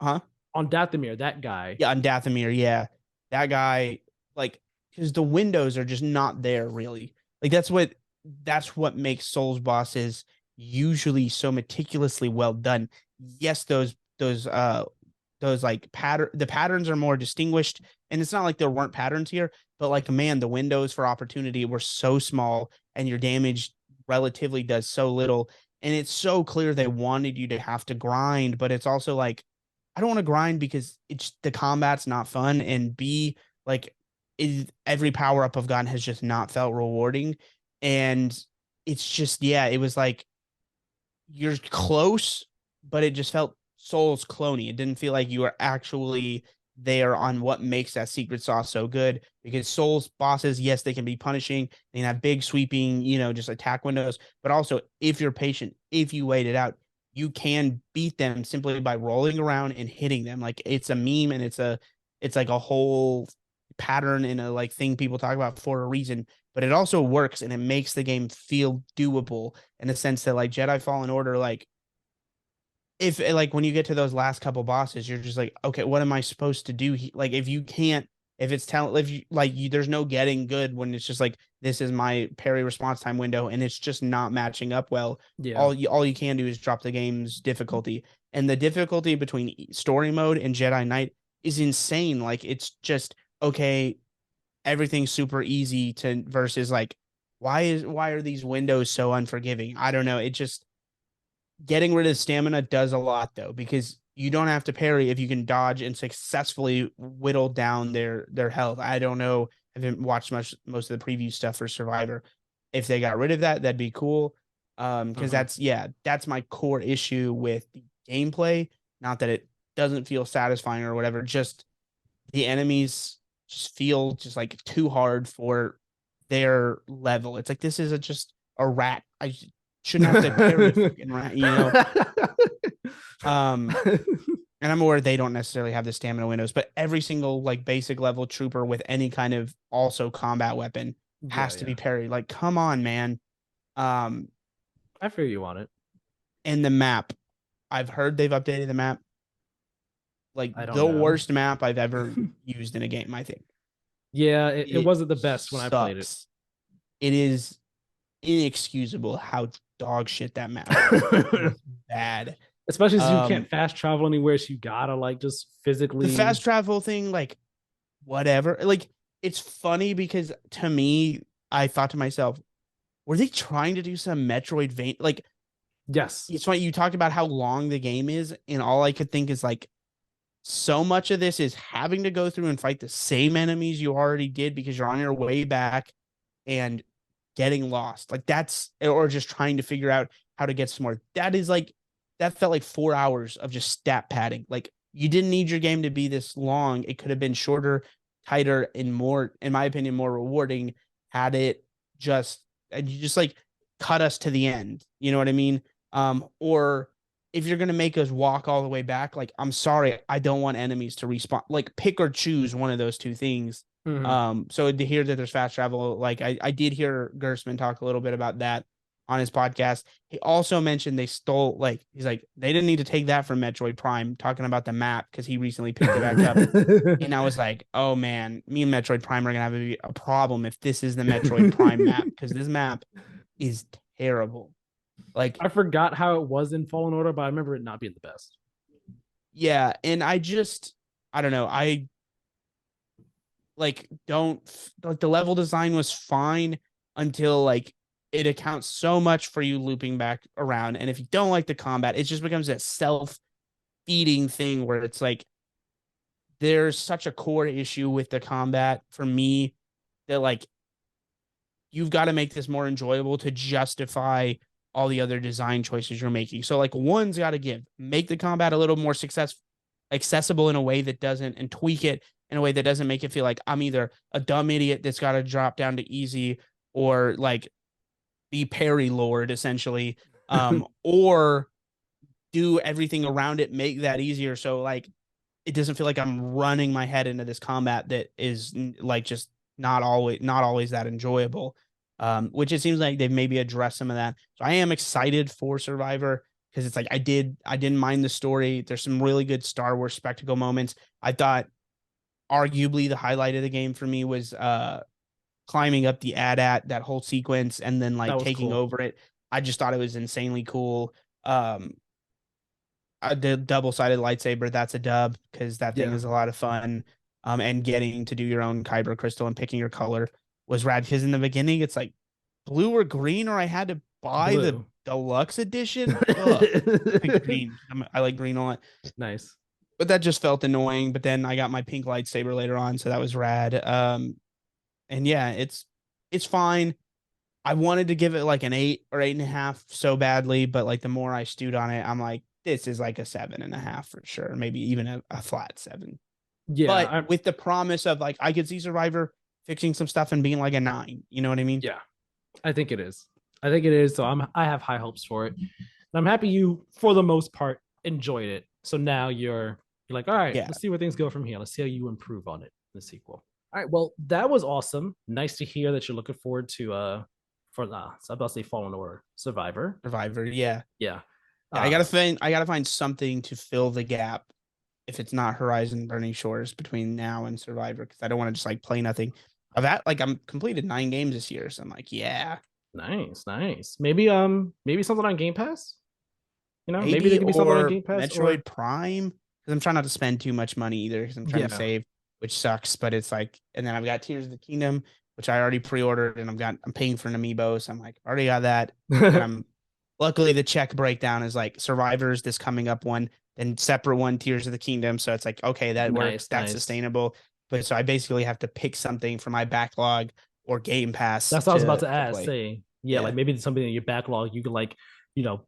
huh? on Dathomir, that guy. Yeah, on Dathomir. Yeah, that guy. Like, because the windows are just not there really. Like that's what makes Souls bosses usually so meticulously well done. Yes, those like the patterns are more distinguished, and it's not like there weren't patterns here, but like, man, the windows for opportunity were so small and your damage relatively does so little, and it's so clear they wanted you to have to grind, but it's also like, I don't want to grind because it's the combat's not fun, and B, like, every power up I've gotten has just not felt rewarding, and it's just, yeah, it was like you're close, but it just felt Souls clony. It didn't feel like you were actually there on what makes that secret sauce so good. Because Souls bosses, yes, they can be punishing. They can have big sweeping, just attack windows. But also, if you're patient, if you wait it out, you can beat them simply by rolling around and hitting them. Like, it's a meme, and it's like a whole pattern and a like thing people talk about for a reason. But it also works, and it makes the game feel doable in the sense that like Jedi Fallen Order, like, if like when you get to those last couple bosses, you're just like, okay, what am I supposed to do? Like, if you can't, if it's tell, if you like, there's no getting good when it's just like, this is my parry response time window, and it's just not matching up well. Yeah. All you can do is drop the game's difficulty, and the difficulty between story mode and Jedi Knight is insane. Like, it's just, okay, everything's super easy to versus like, why are these windows so unforgiving? I don't know. It just, getting rid of stamina does a lot though, because you don't have to parry if you can dodge and successfully whittle down their health. I don't know. I haven't watched most of the preview stuff for Survivor. If they got rid of that, that'd be cool. Because that's my core issue with the gameplay. Not that it doesn't feel satisfying or whatever. Just the enemies just feel just like too hard for their level. It's like, this is just a rat. I shouldn't have to parry a fucking rat. And I'm aware they don't necessarily have the stamina windows, but every single like basic level trooper with any kind of also combat weapon has to be parried. Like, come on, man. I feel you on it. And the map, I've heard they've updated the map. Like, I don't the know. worst map I've ever used in a game, I think. Yeah, it wasn't the best when I played it. It is inexcusable how dog shit that map is. Bad. Especially since you can't fast travel anywhere, so you gotta like just physically. The fast travel thing, like, whatever. Like, it's funny because to me, I thought to myself, were they trying to do some Metroid vein? Like, yes, it's funny, you talked about how long the game is, and all I could think is like, so much of this is having to go through and fight the same enemies you already did because you're on your way back and getting lost. Like, that's, or just trying to figure out how to get some more. That is like, that felt like 4 hours of just stat padding. Like, you didn't need your game to be this long. It could have been shorter, tighter, and more, in my opinion, more rewarding had it just, and you just like cut us to the end. You know what I mean? Or if you're gonna make us walk all the way back, like, I'm sorry, I don't want enemies to respawn. Like, pick or choose one of those two things. So to hear that there's fast travel, like, I did hear Gersman talk a little bit about that on his podcast. He also mentioned they stole, like, he's like, they didn't need to take that from Metroid Prime, talking about the map because he recently picked it back up. And I was like, oh man, me and Metroid Prime are gonna have a problem if this is the Metroid Prime map, because this map is terrible. Like, I forgot how it was in Fallen Order, but I remember it not being the best. Yeah, and I don't know. I like don't like, the level design was fine until like it accounts so much for you looping back around, and if you don't like the combat, it just becomes that self feeding thing where it's like there's such a core issue with the combat for me that like you've got to make this more enjoyable to justify all the other design choices you're making. So like one's got to give, make the combat a little more accessible in a way that doesn't, and tweak it in a way that doesn't make it feel like I'm either a dumb idiot that's got to drop down to easy or like be parry lord essentially, or do everything around it, make that easier. So like it doesn't feel like I'm running my head into this combat that is like just not always that enjoyable. Which it seems like they've maybe addressed some of that. So I am excited for Survivor because it's like I didn't mind the story. There's some really good Star Wars spectacle moments. I thought arguably the highlight of the game for me was climbing up the AT-AT, that whole sequence, and then like taking cool. over it. I just thought it was insanely cool. The double-sided lightsaber, that's a dub because that thing is a lot of fun. And getting to do your own kyber crystal and picking your color was rad because in the beginning it's like blue or green, or I had to buy the deluxe edition. Green. I like green a lot. Nice. But that just felt annoying. But then I got my pink lightsaber later on, so that was rad. And yeah, it's fine. I wanted to give it like an 8 or 8.5 so badly, but like the more I stewed on it, I'm like, this is like a 7.5 for sure, maybe even a flat 7. Yeah, but with the promise of like I could see Survivor fixing some stuff and being like a 9. You know what I mean? Yeah, I think it is. So I have high hopes for it. And I'm happy you, for the most part, enjoyed it. So now you're like, all right, let's see where things go from here. Let's see how you improve on it in the sequel. All right, well, that was awesome. Nice to hear that you're looking forward to so I'm about to say Fallen Order, Survivor. Yeah. I gotta find something to fill the gap if it's not Horizon Burning Shores between now and Survivor, because I don't want to just like play nothing. I'm completed 9 games this year, so I'm like, yeah. Nice. Maybe something on Game Pass. You know, maybe there could be something on Game Pass. Metroid Prime, because I'm trying not to spend too much money either, because I'm trying to save, which sucks. But it's like, and then I've got Tears of the Kingdom, which I already pre-ordered, and I'm paying for an amiibo, so I'm like, already got that. And I'm luckily the check breakdown is like Survivors, this coming up one, then separate one, Tears of the Kingdom. So it's like, okay, that works. That's sustainable. But so I basically have to pick something for my backlog or Game Pass. That's what I was about to ask. Like maybe it's something in your backlog you could like,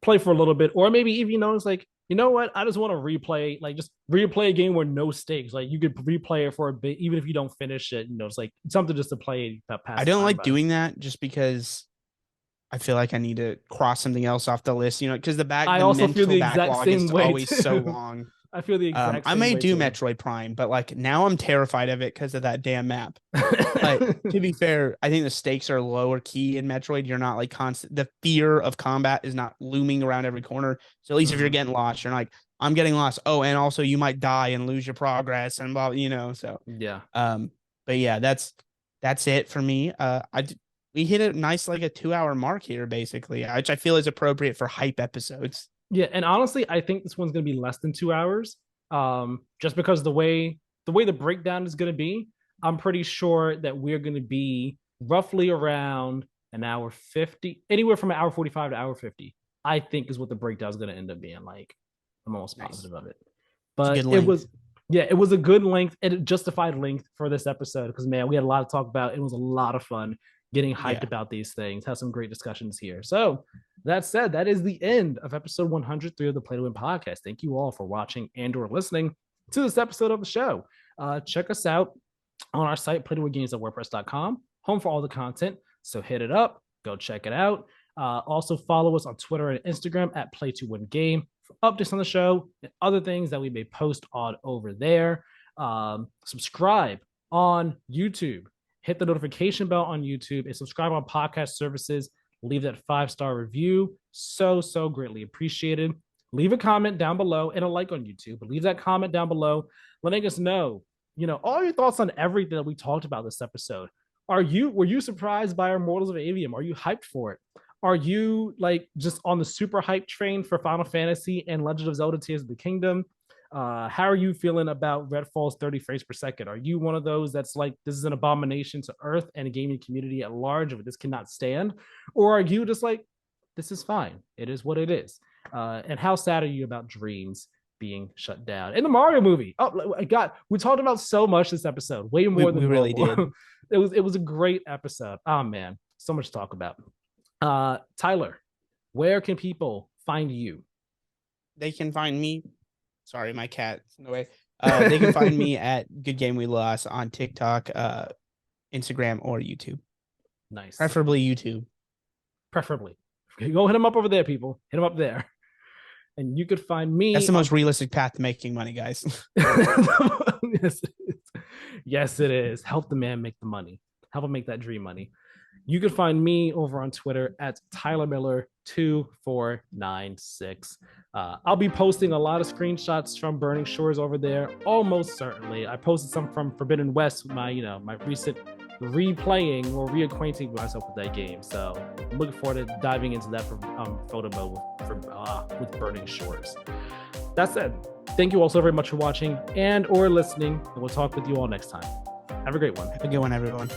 play for a little bit, or maybe even it's like, you know what, I just want to just replay a game with no stakes. Like you could replay it for a bit, even if you don't finish it. It's like something just to play. I don't like doing that just because I feel like I need to cross something else off the list, because I also feel the exact same way. Always so long. I feel the exact same I may way do too. Metroid Prime, but like now I'm terrified of it because of that damn map. But to be fair, I think the stakes are lower key in Metroid. You're not like constant. The fear of combat is not looming around every corner. So at least if you're getting lost, you're like, I'm getting lost. Oh, and also you might die and lose your progress and blah, So yeah. But yeah, that's it for me. We hit a nice like a 2-hour mark here, basically, which I feel is appropriate for hype episodes. Yeah, and honestly, I think this one's gonna be less than 2 hours. Just because the way the breakdown is gonna be, I'm pretty sure that we're gonna be roughly around an hour 50, anywhere from an hour 45 to hour 50. I think is what the breakdown is gonna end up being like. I'm almost positive of it. But it was a good length. It justified length for this episode because man, we had a lot to talk about. It was a lot of fun getting hyped about these things. Have some great discussions here. So that said, that is the end of episode 103 of the Play to Win podcast. Thank you all for watching and or listening to this episode of the show. Check us out on our site, playtowingames.wordpress.com, home for all the content. So hit it up, go check it out. Also follow us on Twitter and Instagram at Play to Win Game for updates on the show and other things that we may post on over there. Subscribe on YouTube. Hit the notification bell on YouTube and subscribe on podcast services. Leave that 5-star review. So greatly appreciated. Leave a comment down below and a like on YouTube. But leave that comment down below, letting us know, all your thoughts on everything that we talked about this episode. Were you surprised by Immortals of Aveum? Are you hyped for it? Are you like just on the super hype train for Final Fantasy and Legend of Zelda Tears of the Kingdom? How are you feeling about Redfall's 30 frames per second? Are you one of those that's like, this is an abomination to Earth and a gaming community at large, if this cannot stand? Or are you just like, this is fine, it is what it is? And how sad are you about Dreams being shut down. And the Mario movie. Oh my God, we talked about so much this episode, way more than we really did. It was a great episode. Oh man, so much to talk about. Tyler, where can people find you? They can find me. Sorry, my cat's in the way. They can find me at Good Game We Lost on TikTok, Instagram, or YouTube. Nice. Preferably YouTube. Preferably. Go hit him up over there, people. Hit him up there. And you could find me. That's the most realistic path to making money, guys. Yes, it is. Yes, it is. Help the man make the money. Help him make that dream money. You can find me over on Twitter at Tyler Miller2496. I'll be posting a lot of screenshots from Burning Shores over there, almost certainly. I posted some from Forbidden West, my recent replaying or reacquainting myself with that game. So I'm looking forward to diving into that from photo mode with Burning Shores. That said, thank you all so very much for watching and or listening, and we'll talk with you all next time. Have a great one. Have a good one, everyone.